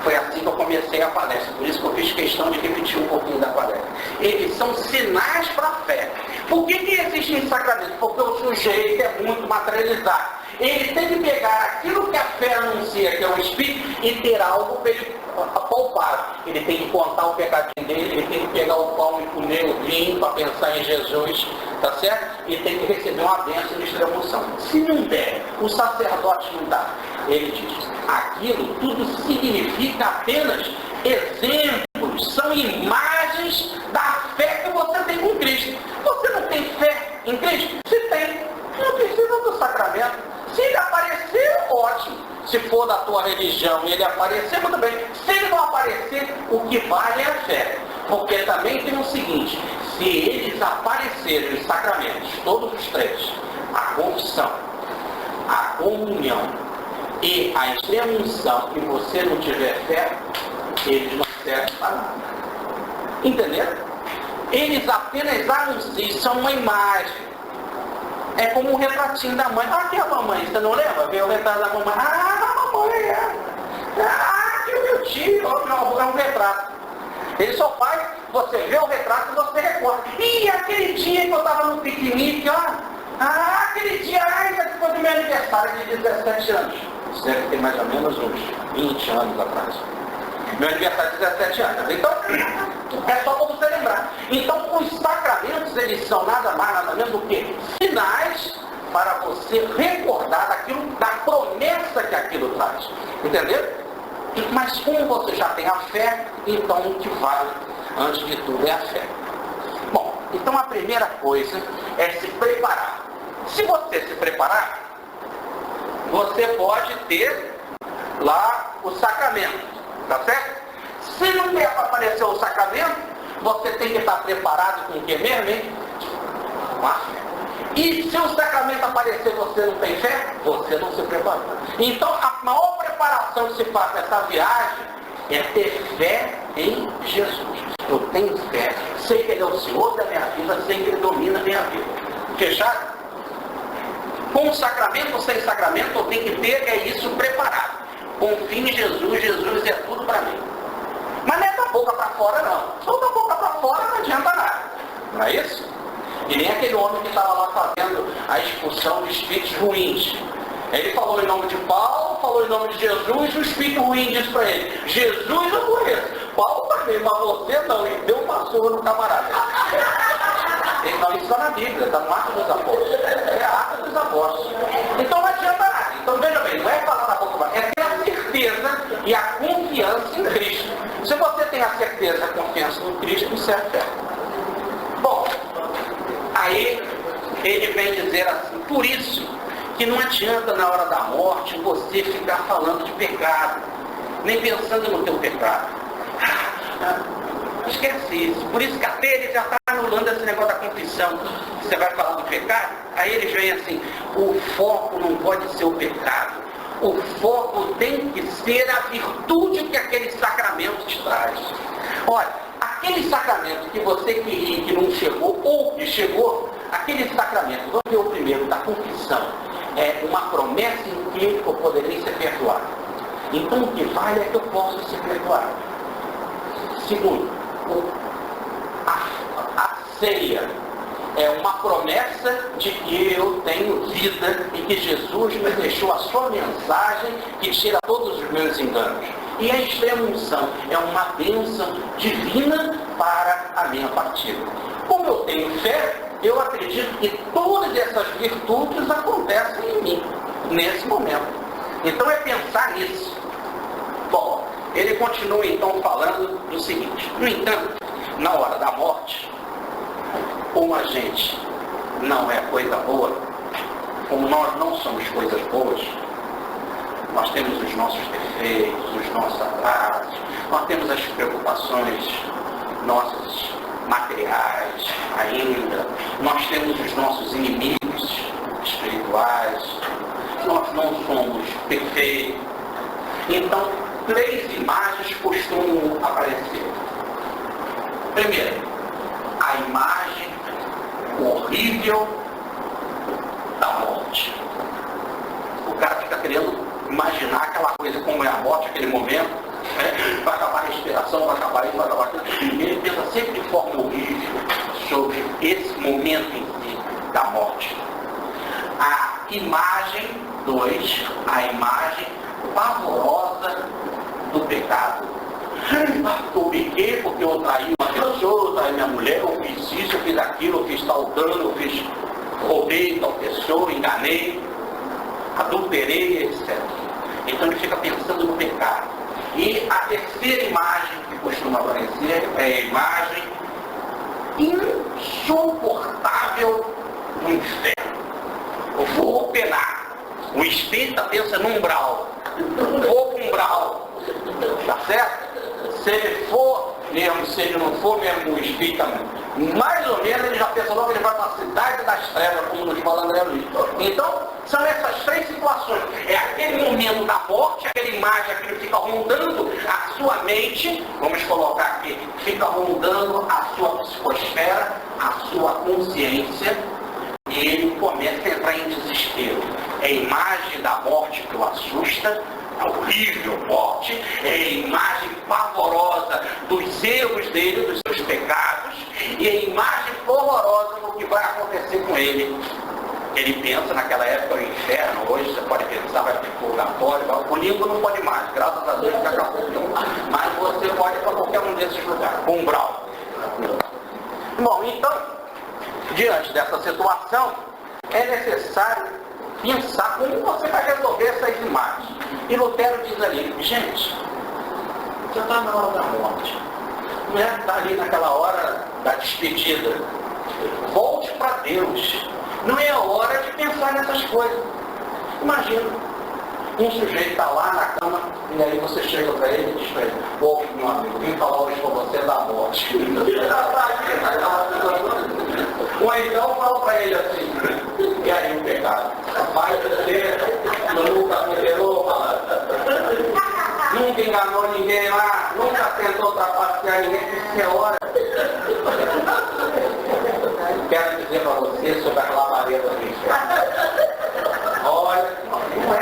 Foi assim que eu comecei a palestra, por isso que eu fiz questão de repetir um pouquinho da palestra. Eles são sinais para a fé. Por que existem sacramentos? Porque o sujeito é muito materializado. Ele tem que pegar aquilo que a fé anuncia, que é o Espírito, e ter algo para ele palpar. Ele tem que contar o pecadinho dele, ele tem que pegar o pão e comer o vinho para pensar em Jesus, tá certo? E tem que receber uma bênção de extremunção. Se não der, o sacerdote não dá. Ele diz, aquilo tudo significa apenas exemplos, são imagens da fé que você tem com Cristo. Você não tem fé em Cristo? Se tem, não precisa do sacramento. Se ele aparecer, ótimo. Se for da tua religião e ele aparecer, muito bem. Se ele não aparecer, o que vale é a fé. Porque também tem o seguinte, se eles aparecerem os sacramentos, todos os três, a confissão, a comunhão e a extremunção, e você não tiver fé, eles não servem para nada. Entenderam? Eles apenas anunciam, são uma imagem. É como um retratinho da mãe. Aqui é a mamãe, você não lembra? Vê o retrato da mamãe. A mamãe é. Aqui o meu tio. Não, é um retrato. Ele só faz, você vê o retrato e você recorda. E aquele dia que eu estava no piquenique, ó. Aquele dia, foi do meu aniversário de 17 anos. Isso deve ter mais ou menos uns 20 anos atrás. Meu aniversário de 17 anos. Então, é só para você lembrar. Então, os sacramentos, eles são nada mais, nada menos do que sinais para você recordar daquilo, da promessa que aquilo traz. Entendeu? Mas como você já tem a fé, então o que vale, antes de tudo, é a fé. Bom, então a primeira coisa é se preparar. Se você se preparar, você pode ter lá o sacramento. Tá certo? Se não der para aparecer o sacramento, você tem que estar preparado com o que mesmo, hein? Com a fé. E se o sacramento aparecer e você não tem fé, você não se preparou. Então, a maior preparação que se faz nessa viagem é ter fé em Jesus. Eu tenho fé, sei que Ele é o Senhor da minha vida, sei que Ele domina a minha vida. Fechado? Com o sacramento ou sem sacramento, eu tenho que ter isso preparado. Confio em Jesus, Jesus é tudo para mim. Mas não é da boca para fora, não. Só da boca para fora não adianta nada. Não é isso? E nem aquele homem que estava lá fazendo a expulsão de espíritos ruins. Ele falou em nome de Paulo, falou em nome de Jesus, e o espírito ruim disse para ele, Jesus eu conheço. Paulo também, mas você não. E deu uma surra no camarada. Então isso está na Bíblia, está no Atos dos Apóstolos. É a Atos dos Apóstolos. Então não adianta nada. Então veja bem, não é falar da boca, é ter a certeza e a confiança em Cristo. Se você tem a certeza e a confiança em Cristo, isso é fé. Bom, aí ele vem dizer assim, por isso que não adianta na hora da morte você ficar falando de pecado, nem pensando no teu pecado. Esquece isso. Por isso que até ele já está anulando esse negócio da confissão. Você vai falar do pecado, aí ele vem assim, o foco não pode ser o pecado. O foco tem que ser a virtude que aquele sacramento te traz. Olha, aquele sacramento que você queria que não chegou, ou que chegou, aquele sacramento, vamos ver o primeiro, da confissão, é uma promessa em que eu poderei ser perdoado. Então o que vale é que eu posso ser perdoado. Segundo, a ceia é uma promessa de que eu tenho vida e que Jesus me deixou a sua mensagem que tira todos os meus enganos. E a extrema unção é uma bênção divina para a minha partida. Como eu tenho fé, eu acredito que todas essas virtudes acontecem em mim, nesse momento. Então é pensar nisso. Bom, ele continua então falando do seguinte: no entanto, na hora da morte, como a gente não é coisa boa, como nós não somos coisas boas, nós temos os nossos defeitos, os nossos atrasos, nós temos as preocupações nossas materiais ainda, nós temos os nossos inimigos espirituais, nós não somos perfeitos. Então, 3 imagens costumam aparecer. Primeiro, a imagem horrível da morte. O cara fica querendo imaginar aquela coisa como é a morte, aquele momento, né? Vai acabar a respiração, vai acabar isso, vai acabar aquilo. Ele pensa sempre de forma horrível sobre esse momento em si da morte. A imagem 2, a imagem pavorosa do pecado. Eu pequei porque eu traí uma pessoa, eu traí minha mulher, eu fiz isso, eu fiz aquilo, eu fiz tal dano, eu fiz, roubei tal pessoa, enganei, adulterei, etc. Então ele fica pensando no pecado. E a terceira imagem que costuma aparecer é a imagem insuportável do inferno. Eu vou penar. O espírita pensa num umbral. Vou com umbral. Tá certo? Se ele for mesmo, se ele não for mesmo o espírita, mais ou menos ele já pensa logo que ele vai para a cidade das trevas, como nos fala André Luiz. Então, são essas 3 situações. É aquele momento da morte, aquela imagem, aquilo que fica rondando a sua mente, vamos colocar aqui, fica rondando a sua psicosfera, a sua consciência, e ele começa a entrar em desespero. É a imagem da morte que o assusta, a horrível morte, é a imagem pavorosa dos erros dele, dos seus pecados, e a imagem horrorosa do que vai acontecer com ele. Ele pensa naquela época o inferno, hoje você pode pensar, vai ter purgatório, o limbo não pode mais, graças a Deus que acabou. Mas você pode ir para qualquer um desses lugares, umbral. Bom, então, diante dessa situação, é necessário pensar como você vai resolver essas imagens. E Lutero diz ali, gente, você está na hora da morte, né? Está ali naquela hora da despedida. Volte para Deus. Não é a hora de pensar nessas coisas. Imagina, um sujeito está lá na cama, e aí você chega para ele e diz para ele: ô, meu amigo, vim falar hoje com você da morte. Ou então fala para ele assim: e aí o pecado? Vai você, nunca perdoou, nunca enganou ninguém lá, nunca tentou trapacear ninguém, isso é hora. Quero dizer para você sobre a labareda do inferno. Olha, não é,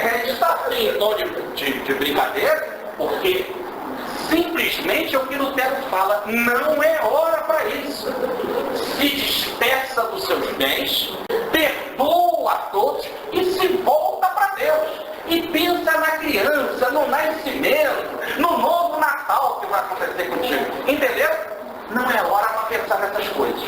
a gente está assim em tom de brincadeira, porque simplesmente é o que Lutero fala, não é hora para isso. Se despeça dos seus bens, perdoa a todos e se volta para Deus. E pensa na criança, no nascimento, no novo Natal que vai acontecer contigo. Entendeu? Não é hora para pensar nessas coisas.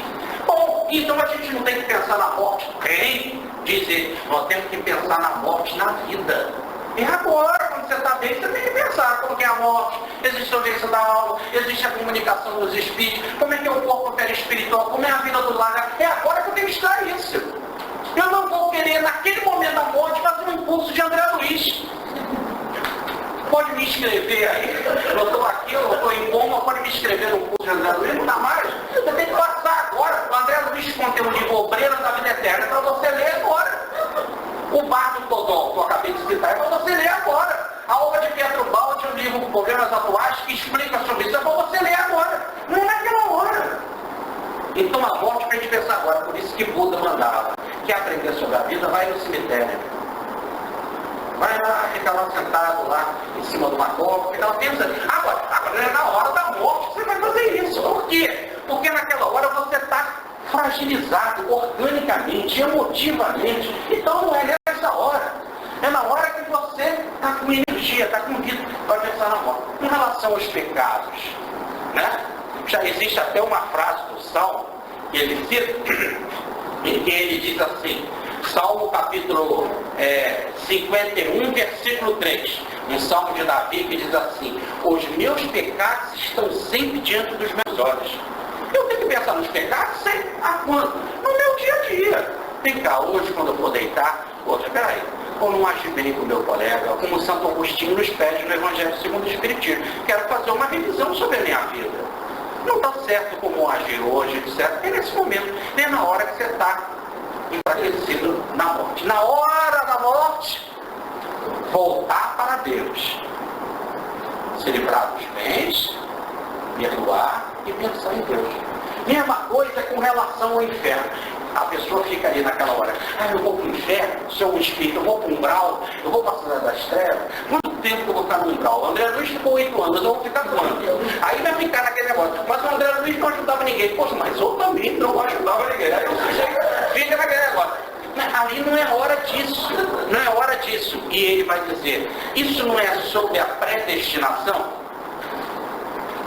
Bom, então a gente não tem que pensar na morte. Tem, dizer, nós temos que pensar na morte na vida. E agora, quando você está bem, você tem que pensar como que é a morte, existe a doença da alma, existe a comunicação dos espíritos, como é que é o corpo perispiritual, como é a vida do lar. É agora que eu tenho que estudar isso. Eu não vou querer, naquele momento da morte, fazer um impulso de André Luiz. Pode me escrever aí, eu estou aqui, eu estou em coma, pode me escrever no curso de André Luiz, não dá mais. Você tem que passar agora. O André Luiz contém um livro Obreiro da Vida Eterna para você ler agora. O Bardo Todol, que eu acabei de citar, é quer aprender sobre a vida, vai no cemitério. Vai lá, fica lá sentado lá em cima de uma cova, fica lá pensando. Agora, na hora da morte você vai fazer isso. Por quê? Porque naquela hora você está fragilizado organicamente, emotivamente. Então não é nessa hora. É na hora que você está com energia, está com vida para pensar na morte. Em relação aos pecados, né? Já existe até uma frase do Salmo que ele cita, em que ele diz assim, Salmo capítulo 51, versículo 3, um salmo de Davi que diz assim: os meus pecados estão sempre diante dos meus olhos. Eu tenho que pensar nos pecados sempre. A quando? No meu dia a dia. Vem cá, hoje quando eu for deitar, poxa, peraí, ou não agi bem com o meu colega, como Santo Agostinho nos pede no Evangelho segundo o Espiritismo. Quero fazer uma revisão sobre a minha vida. Não está certo como agir hoje, etc. É nesse momento, nem na hora que você está enfraquecido na morte. Na hora da morte, voltar para Deus. Se livrar dos bens, perdoar e pensar em Deus. Mesma coisa com relação ao inferno. A pessoa fica ali naquela hora, eu vou para o inferno, sou um espírito, eu vou para um umbral, eu vou para a cidade das trevas. Quanto tempo que eu vou ficar no umbral? O André Luiz ficou 8 anos, eu vou ficar quanto? Aí vai ficar naquele negócio, mas o André Luiz não ajudava ninguém. Poxa, mas eu também não ajudava ninguém. Aí fica naquele negócio. Ali não é hora disso, não é hora disso. E ele vai dizer, isso não é sobre a predestinação?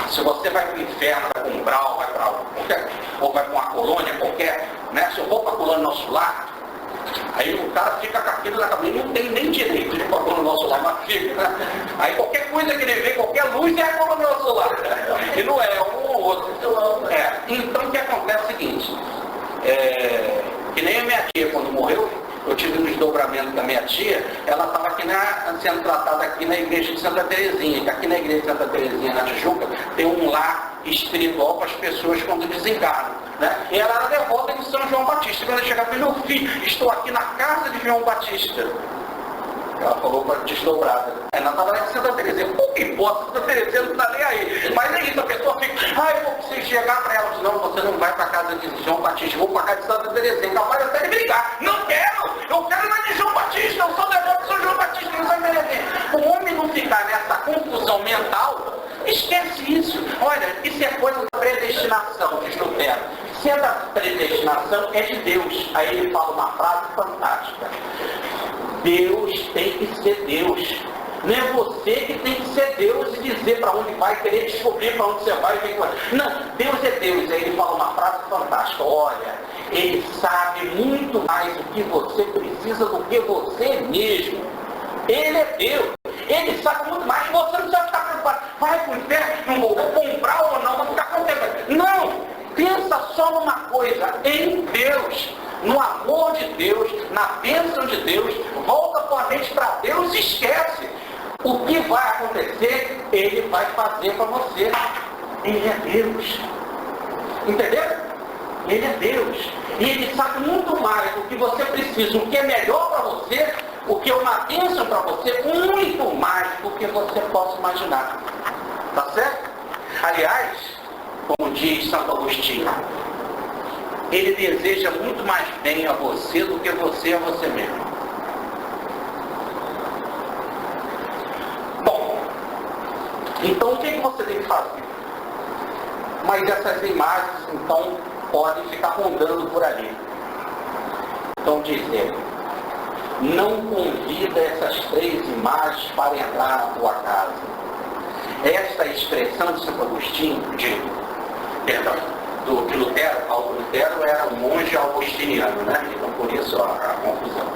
Se você vai para o inferno, vai para um umbral, vai para qualquer, ou vai para uma colônia qualquer, né? Se eu vou para a colônia nosso lar, aí o cara fica com aquilo na cabeça, não tem nem direito de ir para a colônia nosso lar, mas fica, né? Aí qualquer coisa que ele vê, qualquer luz é a colônia nosso lar. E não é um ou outro. Então o que acontece é o seguinte, que nem a minha tia quando morreu, eu tive um desdobramento da minha tia, ela estava aqui sendo tratada aqui na igreja de Santa Terezinha, que aqui na igreja de Santa Terezinha, na Tijuca, tem um lar espiritual para as pessoas quando desencarnam, né? E ela era devota de São João Batista. Quando ela chegava e falou, meu filho, estou aqui na casa de João Batista. Ela falou para desdobrada. Ela estava lá em Santa Terezinha. Pouco importa, Santa Terezinha não está nem aí. Mas é isso, a pessoa fica, eu vou precisar chegar para ela. Não, você não vai para a casa de João Batista, eu vou para a casa de Santa Terezinha. Capaz até de brigar. Não quero, eu quero na de João Batista, eu sou devoto de São João Batista, não Santa Terezinha. O homem não ficar nessa confusão mental, esquece isso. Olha, isso é coisa da predestinação, diz Lutero. Se é da predestinação, é de Deus. Aí ele fala uma frase fantástica. Deus tem que ser Deus. Não é você que tem que ser Deus e dizer para onde vai, querer descobrir para onde você vai. Não, Deus é Deus. Aí ele fala uma frase fantástica. Olha, Ele sabe muito mais do que você precisa do que você mesmo. Ele é Deus. Ele sabe muito mais. Você não precisa ficar preocupado. Vai para o inferno, não vou comprar ou não, vou ficar contente. Não! Pensa só numa coisa, em Deus, no amor de Deus, na bênção de Deus, volta tua mente para Deus e esquece. O que vai acontecer, Ele vai fazer para você. Ele é Deus. Entendeu? Ele é Deus. E Ele sabe muito mais do que você precisa, o que é melhor para você, o que é uma bênção para você, muito mais do que você possa imaginar. Tá certo? Aliás, como diz Santo Agostinho, ele deseja muito mais bem a você do que você a você mesmo. Bom, então o que você tem que fazer? Mas essas imagens, então, podem ficar rondando por ali. Então diz ele, não convida essas 3 imagens para entrar na tua casa. Esta expressão de Santo Agostinho, de Lutero, Lutero era um monge augustiniano, né? Então por isso a confusão.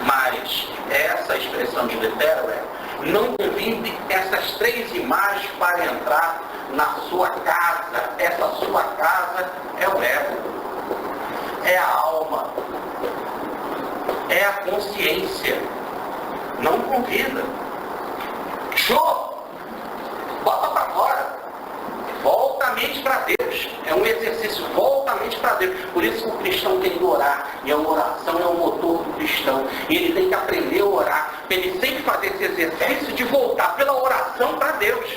Mas essa expressão de Lutero é, não convide essas 3 imagens para entrar na sua casa. Essa sua casa é o ego, é a alma, é a consciência. Não convida. Show! Bota para fora. Volta a mente para Deus. É um exercício, volta a mente para Deus. Por isso que o cristão tem que orar. E a oração é o motor do cristão. E ele tem que aprender a orar. Ele tem que fazer esse exercício de voltar pela oração para Deus.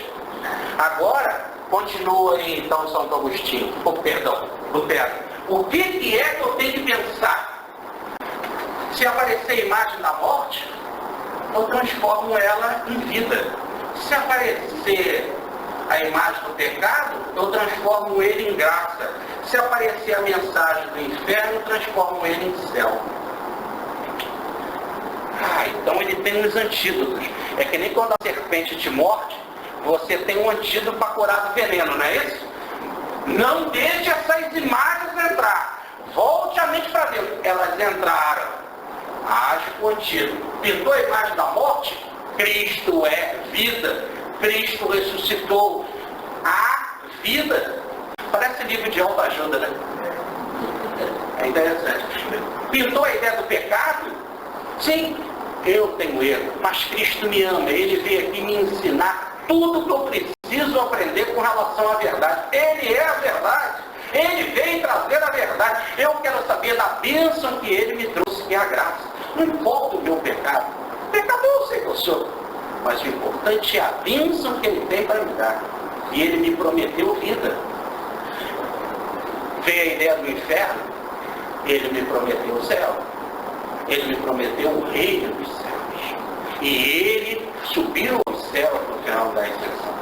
Agora, continua aí então Santo Agostinho. Lutero. O que é que eu tenho que pensar? Se aparecer a imagem da morte, eu transformo ela em vida. Se aparecer a imagem do pecado, eu transformo ele em graça. Se aparecer a mensagem do inferno, eu transformo ele em céu. Então ele tem uns antídotos. É que nem quando a serpente te morde, você tem um antídoto para curar do veneno, não é isso? Não deixe essas imagens entrar. Volte a mente para Deus. Elas entraram. Age com o antídoto. Pintou a imagem da morte? Cristo é vida. Cristo ressuscitou. A vida. Parece livro de autoajuda, né? É interessante. Pintou a ideia do pecado? Sim, eu tenho erro, mas Cristo me ama. Ele veio aqui me ensinar tudo que eu preciso aprender com relação à verdade. Ele é a verdade. Ele veio trazer a verdade. Eu quero saber da bênção que ele me trouxe, que é a graça. Não importa o meu pecado. Pecador eu sei que eu sou. Mas o importante é a bênção que ele tem para me dar. E ele me prometeu vida. Veio a ideia do inferno, ele me prometeu o céu. Ele me prometeu o reino dos céus. E ele subiu aos céus no final da ascensão.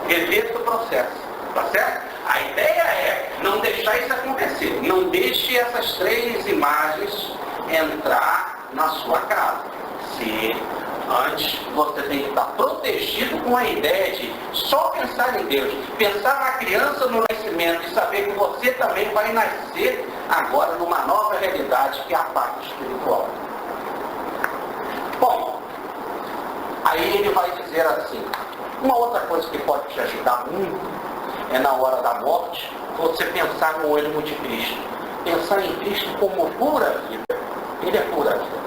Reverta o processo. Tá certo? A ideia é não deixar isso acontecer. Não deixe essas três imagens entrar na sua casa. Se antes você tem que estar protegido com a ideia de só pensar em Deus. Pensar na criança no nascimento e saber que você também vai nascer agora numa nova realidade que é a parte espiritual. Bom, aí ele vai dizer assim, uma outra coisa que pode te ajudar muito é na hora da morte, você pensar no olho de Cristo. Pensar em Cristo como pura vida. Ele é pura vida.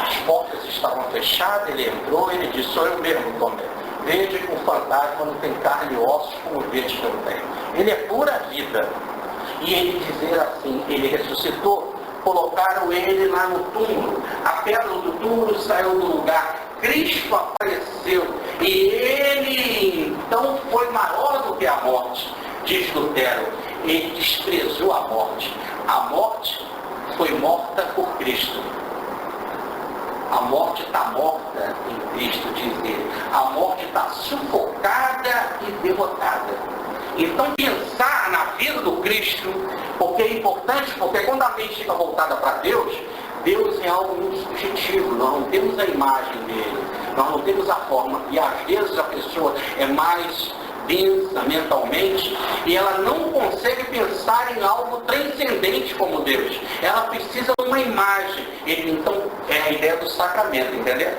As portas estavam fechadas, ele entrou, ele disse, sou eu mesmo também. Veja que o fantasma não tem carne e ossos como vede que eu tenho. Ele é pura vida. E ele dizer assim, ele ressuscitou, colocaram ele lá no túmulo, a pedra do túmulo saiu do lugar, Cristo apareceu, e ele então foi maior do que a morte, diz Lutero, ele desprezou a morte. A morte foi morta por Cristo. A morte está morta em Cristo, diz ele. A morte está sufocada e derrotada. Então pensar na vida do Cristo, porque é importante, porque quando a mente fica voltada para Deus, Deus é algo muito subjetivo, nós não temos a imagem dele, nós não temos a forma, e às vezes a pessoa é mais densa mentalmente e ela não consegue pensar em algo transcendente como Deus. Ela precisa de uma imagem. Então é a ideia do sacramento, entendeu?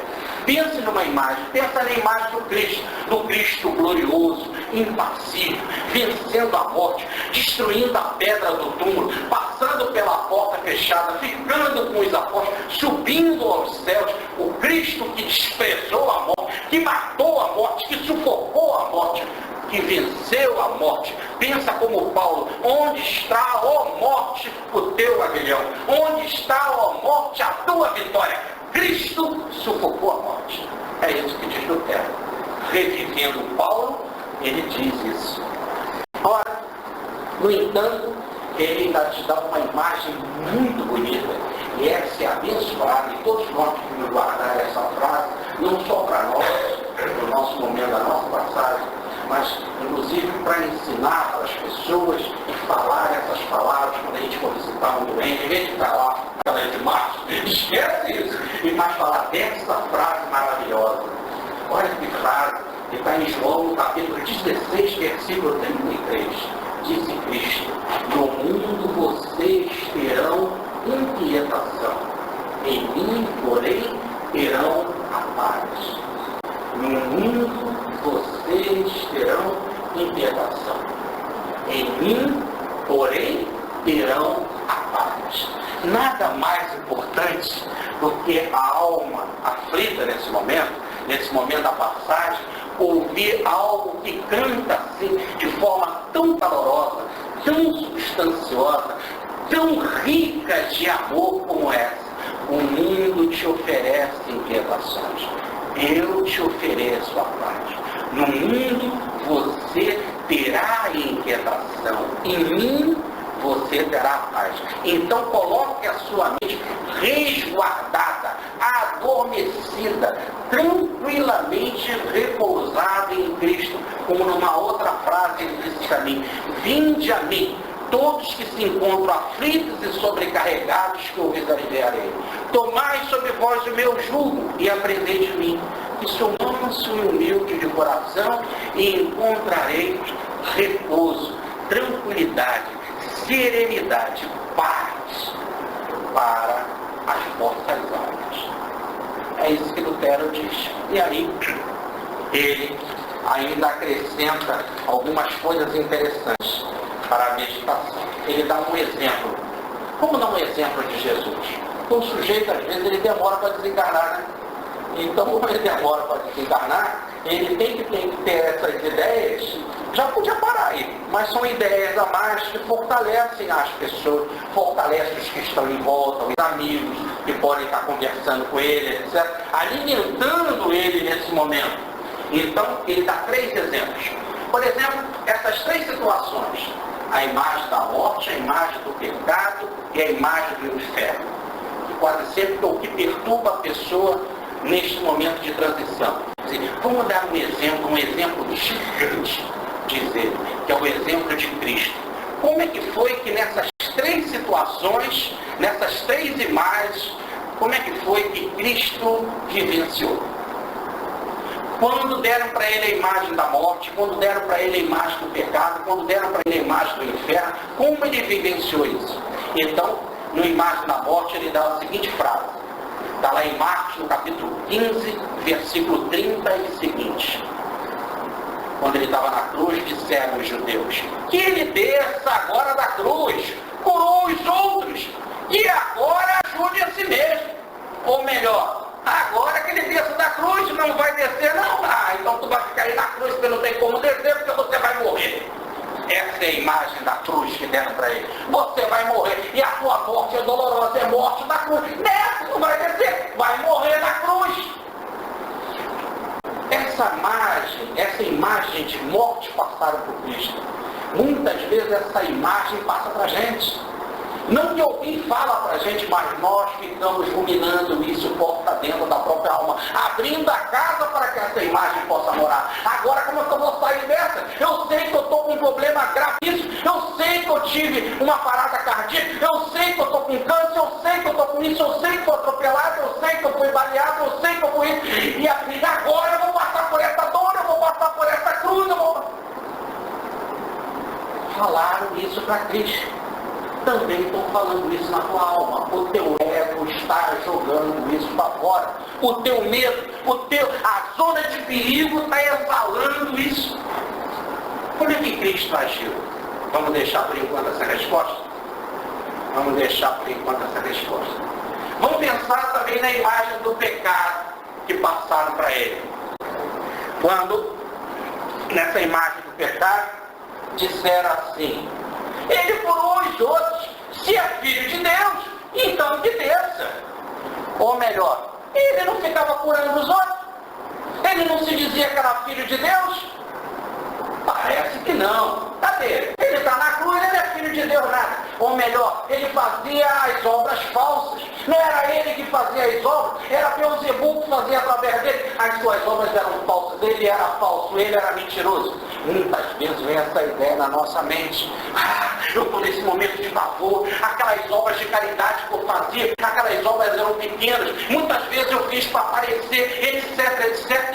Pense numa imagem, pensa na imagem do Cristo glorioso, impassível, vencendo a morte, destruindo a pedra do túmulo, passando pela porta fechada, ficando com os apóstolos, subindo aos céus, o Cristo que desprezou a morte, que matou a morte, que sufocou a morte, que venceu a morte. Pensa como Paulo, onde está, ó morte, o teu aguilhão? Onde está, ó morte, a tua vitória? Cristo sufocou a morte. É isso que diz Lutero. Revivendo Paulo, ele diz isso. Ora, no entanto, ele ainda te dá uma imagem muito bonita. E essa é abençoada, e todos nós que guardar essa frase, não só para nós, no nosso momento da nossa passagem, mas inclusive para ensinar para as pessoas e falar essas palavras quando a gente for visitar um doente, em vez de falar aquela de março, esquece isso, e mais falar dessa frase maravilhosa. Olha que frase, que está em João, no capítulo 16, versículo 33. Disse Cristo, no mundo vocês terão inquietação, em mim, porém, terão a paz. No mundo vocês terão inquietação. Em mim, porém, terão a paz. Nada mais importante do que a alma aflita nesse momento da passagem, ouvir algo que canta assim, de forma tão calorosa, tão substanciosa, tão rica de amor como essa. O mundo te oferece inquietações. Eu te ofereço a paz. No mundo você terá inquietação. Em mim você terá paz. Então coloque a sua mente vida tranquilamente repousada em Cristo. Como numa outra frase ele disse a mim: vinde a mim, todos que se encontram aflitos e sobrecarregados, que eu vos aliviarei. Tomai sobre vós o meu jugo e aprendei de mim, que sou manso e humilde de coração, e encontrarei repouso, tranquilidade, serenidade, paz para as vossas almas. É isso que Lutero diz. E aí, ele ainda acrescenta algumas coisas interessantes para a meditação. Ele dá um exemplo. Como dar um exemplo de Jesus? O sujeito, às vezes, ele demora para desencarnar, né? Então, como ele demora para desencarnar, ele tem que ter essas ideias. Já podia parar aí, mas são ideias a mais que fortalecem as pessoas, fortalecem os que estão em volta, os amigos que podem estar conversando com ele, etc., alimentando ele nesse momento. Então, ele dá 3 exemplos. Por exemplo, essas 3 situações: a imagem da morte, a imagem do pecado e a imagem do inferno. Que quase sempre é o que perturba a pessoa neste momento de transição. Quer dizer, vamos dar um exemplo gigante, dizer, que é o exemplo de Cristo. Como é que foi que nessas 3 situações, nessas 3 imagens, como é que foi que Cristo vivenciou? Quando deram para ele a imagem da morte, quando deram para ele a imagem do pecado, quando deram para ele a imagem do inferno, como ele vivenciou isso? Então, no imagem da morte, ele dá a seguinte frase. Está lá em Marcos, no capítulo 15, versículo 30 e seguinte. Quando ele estava na cruz, disseram os judeus: que ele desça agora da cruz, curou os outros, e agora ajude a si mesmo. Ou melhor, agora que ele desça da cruz, não vai descer não. Ah, então tu vai ficar aí na cruz, porque não tem como descer, porque você vai morrer. Essa é a imagem da cruz que deram para ele. Você vai morrer, e a tua morte é dolorosa, é morte da cruz. Desce, não vai descer, vai morrer na cruz. Essa imagem de morte passada por Cristo, muitas vezes essa imagem passa para a gente. Não que alguém fala para a gente, mas nós ficamos ruminando isso porta dentro da própria alma, abrindo a casa para que essa imagem possa morar. Agora, como é que eu vou sair dessa? Eu sei que eu estou com um problema gravíssimo, eu sei que eu tive uma parada cardíaca, eu sei que eu estou com câncer, eu sei que eu estou com isso, eu sei que estou atropelado, eu sei que eu fui baleado, eu sei que eu fui isso. E agora eu vou passar por essa dor, eu vou passar por essa cruz, eu vou... Falaram isso para Cristo. Também estão falando isso na tua alma. O teu ego está jogando isso para fora. O teu medo, a zona de perigo está exalando isso. Como é que Cristo agiu? Vamos deixar por enquanto essa resposta? Vamos deixar por enquanto essa resposta. Vamos pensar também na imagem do pecado que passaram para ele. Quando, nessa imagem do pecado, disseram assim: ele curou os outros, se é filho de Deus, então que desça. Ou melhor, ele não ficava curando os outros? Ele não se dizia que era filho de Deus? Parece que não. Cadê? Ele está na cruz, ele é filho de Deus, nada. Ou melhor, ele fazia as obras falsas. Não era ele que fazia as obras, era Beelzebub que fazia através dele. As suas obras eram falsas, ele era falso, ele era mentiroso. Muitas vezes vem essa ideia na nossa mente. Eu estou nesse momento de pavor, aquelas obras de caridade que eu fazia, aquelas obras eram pequenas, muitas vezes eu fiz para aparecer, etc, etc.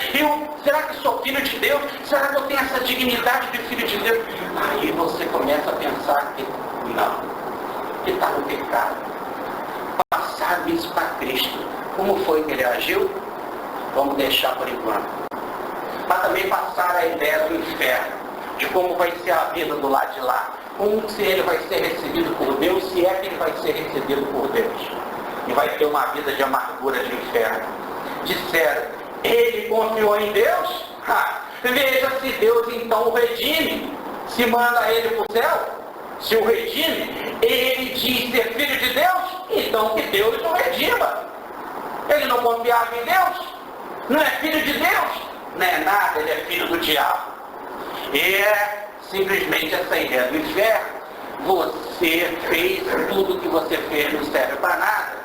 Será que sou filho de Deus? Será que eu tenho essa dignidade de filho de Deus? Aí você começa a pensar que não, que está no pecado. Passaram isso para Cristo. Como foi que ele agiu? Vamos deixar por enquanto. Mas também passaram a ideia do inferno, de como vai ser a vida do lado de lá, como se ele vai ser recebido por Deus, se é que ele vai ser recebido por Deus. E vai ter uma vida de amargura de inferno. Disseram: ele confiou em Deus? Veja se Deus então o redime, se manda ele para o céu. Se o redime, ele diz ser filho de Deus, então que Deus o redima. Ele não confiava em Deus? Não é filho de Deus? Não é nada, ele é filho do diabo. E é simplesmente essa ideia do inferno. Você fez tudo que você fez, não serve para nada.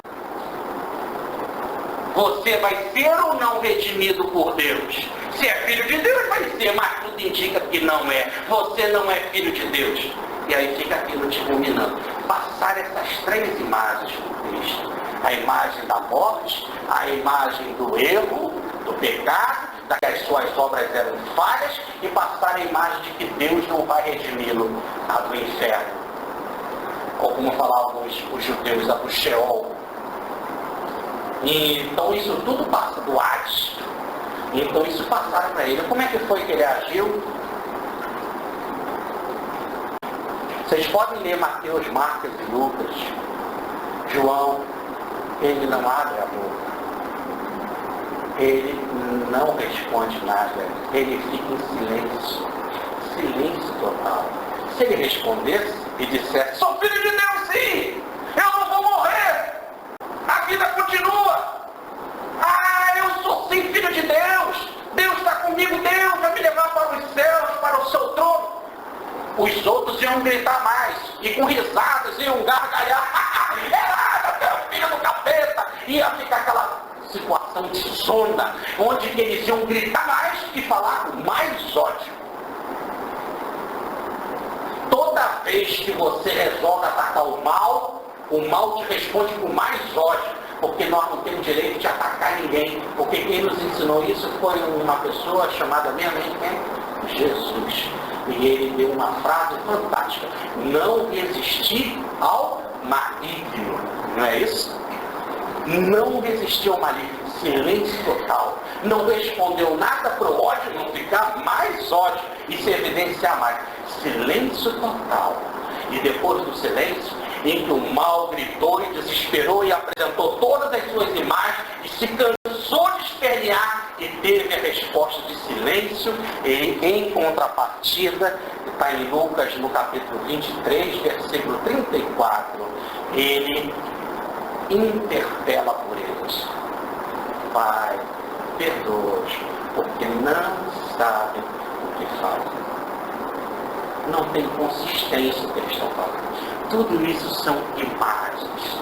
Você vai ser ou não redimido por Deus? Se é filho de Deus, vai ser, mas tudo indica que não é. Você não é filho de Deus. E aí fica aquilo te ruminando. Passar essas três imagens por Cristo. A imagem da morte, a imagem do erro, do pecado, da que as suas obras eram falhas, e passar a imagem de que Deus não vai redimi-lo do inferno. Ou como falavam os judeus, do Sheol. Então isso tudo passa do Hades. Então isso passaram para ele. Como é que foi que ele agiu? Vocês podem ler Mateus, Marcos e Lucas. João, ele não abre a boca. Ele não responde nada. Ele fica em silêncio. Silêncio total. Se ele respondesse e dissesse, sou filho de Deus sim! Eu não vou morrer! A vida continua! Eu sou sim filho de Deus! Deus está comigo, Deus vai me levar para os céus, para o seu trono! Os outros iam gritar mais, e com risadas iam gargalhar. Era filho do capeta! Ia ficar aquela situação de zona, onde eles iam gritar mais e falar com mais ódio. Toda vez que você resolve atacar o mal te responde com mais ódio, porque nós não temos direito de atacar ninguém, porque quem nos ensinou isso foi uma pessoa chamada mesmo Jesus. E ele deu uma frase fantástica: não resistir ao maligno. Não é isso? Não resistiu ao maligno. Silêncio total. Não respondeu nada para o ódio não ficar mais ódio e se evidenciar mais. Silêncio total. E depois do silêncio, em que o mal gritou e desesperou e apresentou todas as suas imagens e se cansou de espernear e teve a resposta de silêncio, e em contrapartida, está em Lucas no capítulo 23, versículo 34, ele interpela por eles: Pai, perdoa-os, porque não sabem o que fazem. Não tem consistência o que eles estão falando. Tudo isso são imagens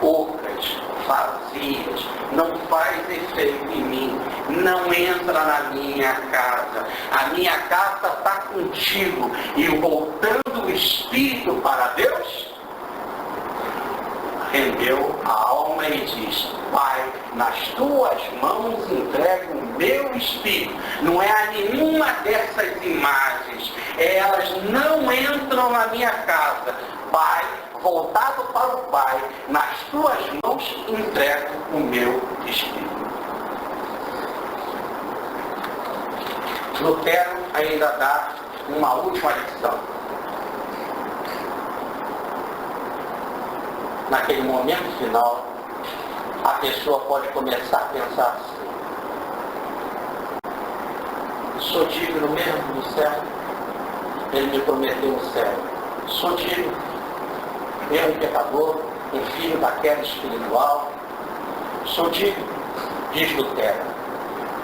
ocas, vazias, não faz efeito em mim, não entra na minha casa. A minha casa está contigo. E voltando o espírito para Deus, rendeu a alma e diz: Pai, nas tuas mãos entrego o meu espírito. Não é a nenhuma dessas imagens, elas não entram na minha casa. Pai, voltado para o Pai, nas tuas mãos entrego o meu espírito. Lutero ainda dá uma última lição. Naquele momento final, a pessoa pode começar a pensar assim: sou digno mesmo do céu? Ele me prometeu o céu. Sou digno? Eu, um pecador, um filho da queda espiritual? Sou digno? Diz Lutero: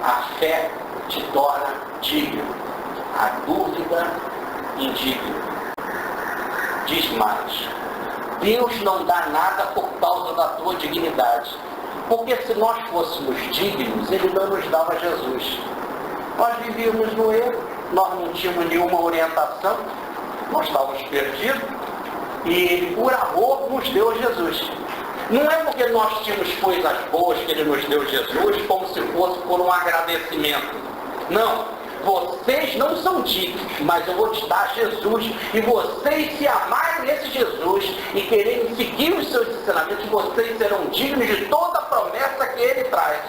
a fé te torna digno, a dúvida indigno. Diz mais: Deus não dá nada por causa da tua dignidade. Porque se nós fôssemos dignos, Ele não nos dava Jesus. Nós vivíamos no erro, nós não tínhamos nenhuma orientação, nós estávamos perdidos, e Ele, por amor, nos deu Jesus. Não é porque nós tínhamos coisas boas que Ele nos deu Jesus, como se fosse por um agradecimento. Não. Vocês não são dignos, mas eu vou te dar Jesus. E vocês, se amarem esse Jesus e quererem seguir os seus ensinamentos, vocês serão dignos de toda a promessa que Ele traz.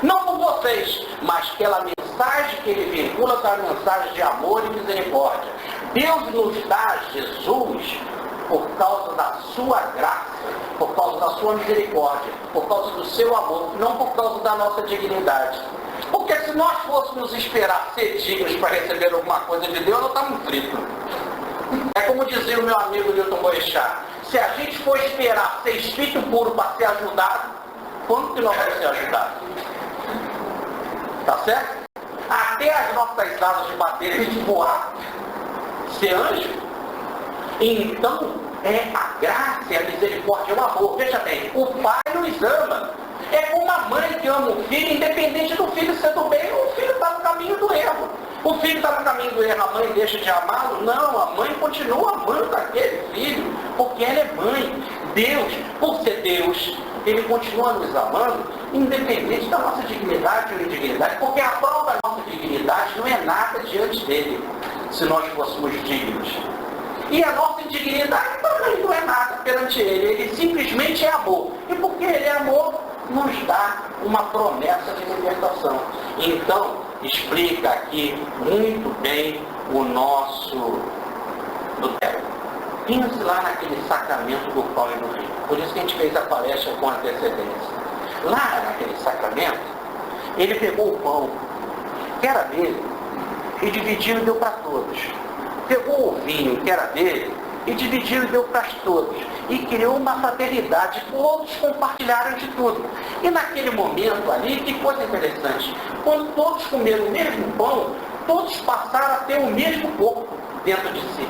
Não por vocês, mas pela mensagem que Ele vincula com a mensagem de amor e misericórdia. Deus nos dá Jesus por causa da sua graça, por causa da sua misericórdia, por causa do seu amor, não por causa da nossa dignidade. Porque se nós fôssemos esperar ser dignos para receber alguma coisa de Deus, nós estamos fritos. É como dizia o meu amigo Newton Boechat: se a gente for esperar ser espírito puro para ser ajudado, quando que nós vamos ser ajudados? Tá certo? Até as nossas asas de bater, a gente voar, ser anjo. Então, é a graça, a misericórdia, o amor. Veja bem, o Pai nos ama. É como a mãe que ama o filho, independente do filho ser do bem, o filho está no caminho do erro. O filho está no caminho do erro, a mãe deixa de amá-lo? Não, a mãe continua amando aquele filho, porque ela é mãe. Deus, por ser Deus, Ele continua nos amando, independente da nossa dignidade ou indignidade, porque a prova da nossa dignidade não é nada diante dele, se nós fôssemos dignos. E a nossa indignidade também não é nada perante ele. Ele simplesmente é amor. E porque ele é amor, nos dá uma promessa de libertação. Então, explica aqui muito bem o nosso Lutero. Pense lá naquele sacramento do pão e do vinho. Por isso que a gente fez a palestra com antecedência. Lá naquele sacramento, ele pegou o pão, que era dele, e dividiu e deu para todos. Pegou o vinho, que era dele, e dividiu e deu para todos. E criou uma fraternidade, todos compartilharam de tudo. E naquele momento ali, que coisa interessante, quando todos comeram o mesmo pão, todos passaram a ter o mesmo corpo dentro de si.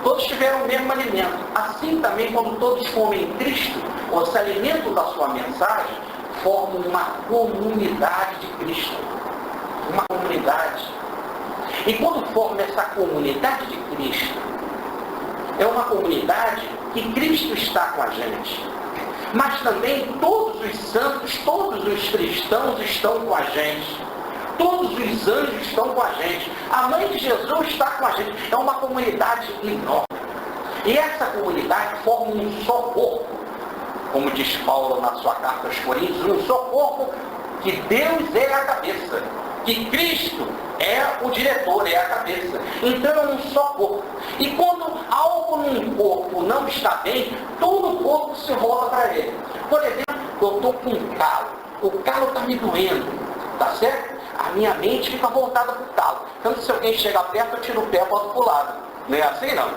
Todos tiveram o mesmo alimento. Assim também, quando todos comem Cristo, ou se alimentam da sua mensagem, formam uma comunidade de Cristo. Uma comunidade. E quando forma essa comunidade de Cristo, é uma comunidade que Cristo está com a gente. Mas também todos os santos, todos os cristãos estão com a gente. Todos os anjos estão com a gente. A mãe de Jesus está com a gente. É uma comunidade enorme. E essa comunidade forma um só corpo. Como diz Paulo na sua carta aos Coríntios, um só corpo, que Deus é a cabeça. Que Cristo é o diretor, é a cabeça. Então é um só corpo. E quando algo num corpo não está bem, todo o corpo se volta para ele. Por exemplo, eu estou com um calo. O calo está me doendo. Tá certo? A minha mente fica voltada para o calo. Então se alguém chegar perto, eu tiro o pé e boto para o lado. Não é assim não?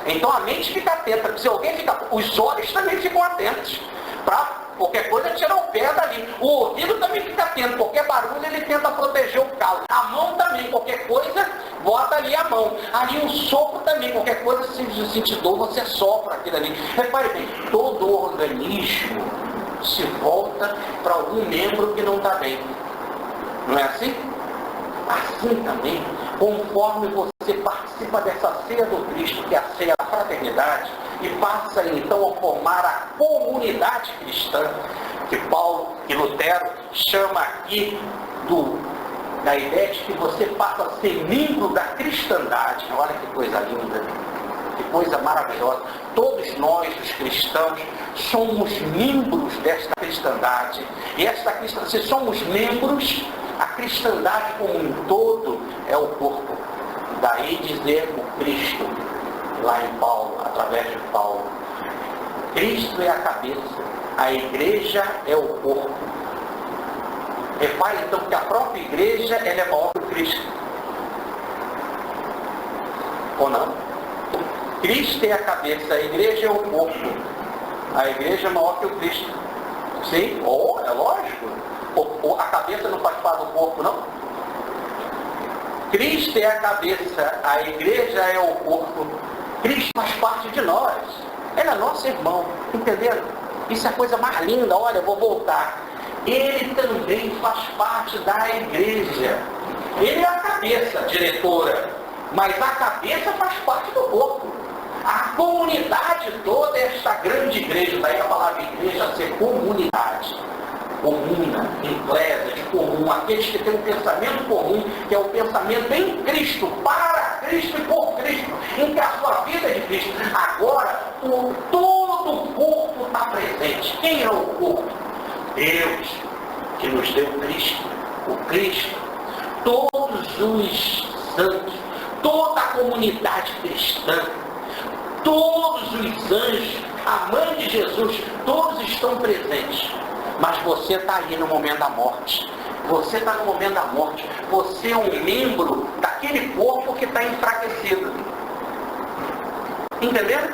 Então a mente fica atenta. Se alguém fica... Os olhos também ficam atentos. Para qualquer coisa, tirar o pé dali. O ouvido também fica atento. Qualquer barulho, ele tenta proteger o calo. A mão também. Qualquer coisa, bota ali a mão. Ali um sopro também. Qualquer coisa, se sentir dor, você sopra aquilo ali. Repare bem, todo o organismo se volta para algum membro que não está bem. Não é assim? Assim também, conforme você participa dessa ceia do Cristo, que é a ceia da fraternidade, e passa então a formar a comunidade cristã, que Lutero chama aqui da ideia de que você passa a ser membro da cristandade. Olha que coisa linda, que coisa maravilhosa. Todos nós, os cristãos, somos membros desta cristandade. E esta cristandade, se somos membros, a cristandade como um todo é o corpo. Daí dizer o Cristo, lá em Paulo, através de Paulo. Cristo é a cabeça, a igreja é o corpo. Repare então que a própria igreja ela é maior que o Cristo. Ou não? Cristo é a cabeça, a igreja é o corpo. A igreja é maior que o Cristo. Sim? É lógico. A cabeça não faz parte do corpo, não? Cristo é a cabeça, a igreja é o corpo. Cristo faz parte de nós. Ele é nosso irmão. Entenderam? Isso é a coisa mais linda. Olha, eu vou voltar. Ele também faz parte da igreja. Ele é a cabeça, diretora. Mas a cabeça faz parte do corpo. A comunidade toda é esta grande igreja. Daí a palavra igreja ser comunidade. Comuna, eclésia, de comum, aqueles que têm um pensamento comum, que é o pensamento em Cristo, para Cristo e por Cristo, em que a sua vida é de Cristo. Agora, todo o corpo está presente. Quem é o corpo? Deus, que nos deu Cristo, o Cristo, todos os santos, toda a comunidade cristã, todos os anjos, a mãe de Jesus, todos estão presentes. Mas você está aí no momento da morte. Você está no momento da morte. Você é um membro daquele corpo que está enfraquecido. Entenderam?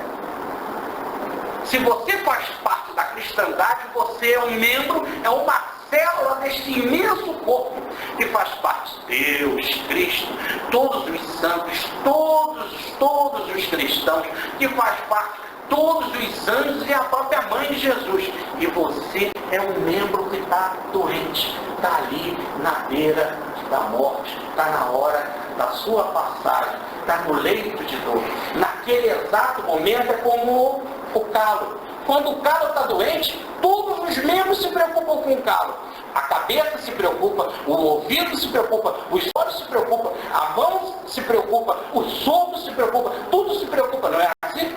Se você faz parte da cristandade, você é um membro, é uma célula deste imenso corpo que faz parte. Deus, Cristo, todos os santos, todos os cristãos, que faz parte todos os anjos e a própria mãe de Jesus. E você é um membro que está doente, está ali na beira da morte, está na hora da sua passagem, está no leito de dor. Naquele exato momento é como o calo. Quando o calo está doente, todos os membros se preocupam com o calo. A cabeça se preocupa, o ouvido se preocupa, os olhos se preocupam, a mão se preocupa, o sopro se preocupa, tudo se preocupa, não é assim?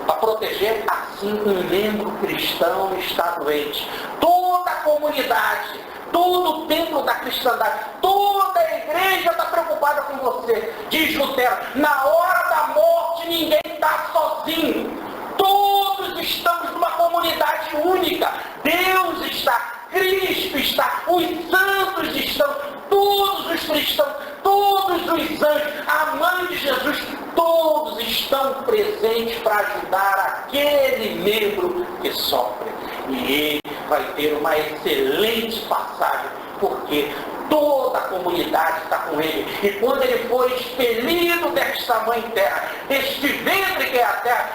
Para proteger, assim um membro cristão está doente. Toda a comunidade, todo o templo da cristandade, toda a igreja está preocupada com você. Diz Lutero, na hora da morte ninguém está sozinho. Todos estamos numa comunidade única. Deus está, Cristo está, os santos estão, todos os cristãos, todos os anjos, a mãe de Jesus, todos estão presentes para ajudar aquele membro que sofre. E ele vai ter uma excelente passagem, porque toda a comunidade está com ele. E quando ele for expelido desta mãe terra, deste ventre que é a terra,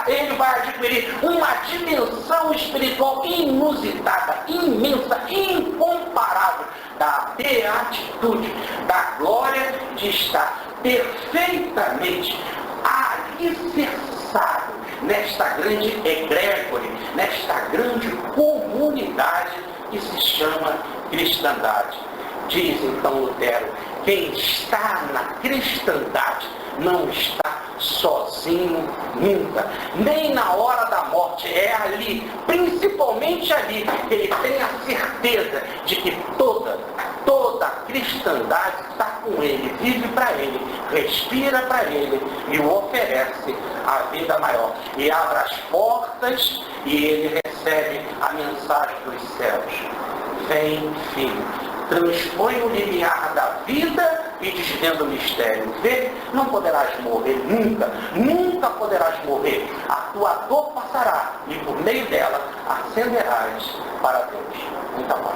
ele vai adquirir uma dimensão espiritual inusitada, imensa, incomparável, da beatitude, da glória de estar perfeitamente alicerçado nesta grande egrégore, nesta grande comunidade que se chama cristandade. Diz então Lutero, quem está na cristandade não está sozinho nunca, nem na hora da morte. É ali, principalmente ali, que ele tem a certeza de que toda a cristandade está com ele, vive para ele, respira para ele e o oferece a vida maior. E abre as portas e ele recebe a mensagem dos céus. Vem, filho, transpõe o limiar da vida e desvenda o mistério. Vê, não poderás morrer nunca, nunca poderás morrer. A tua dor passará e por meio dela ascenderás para Deus. Muita paz.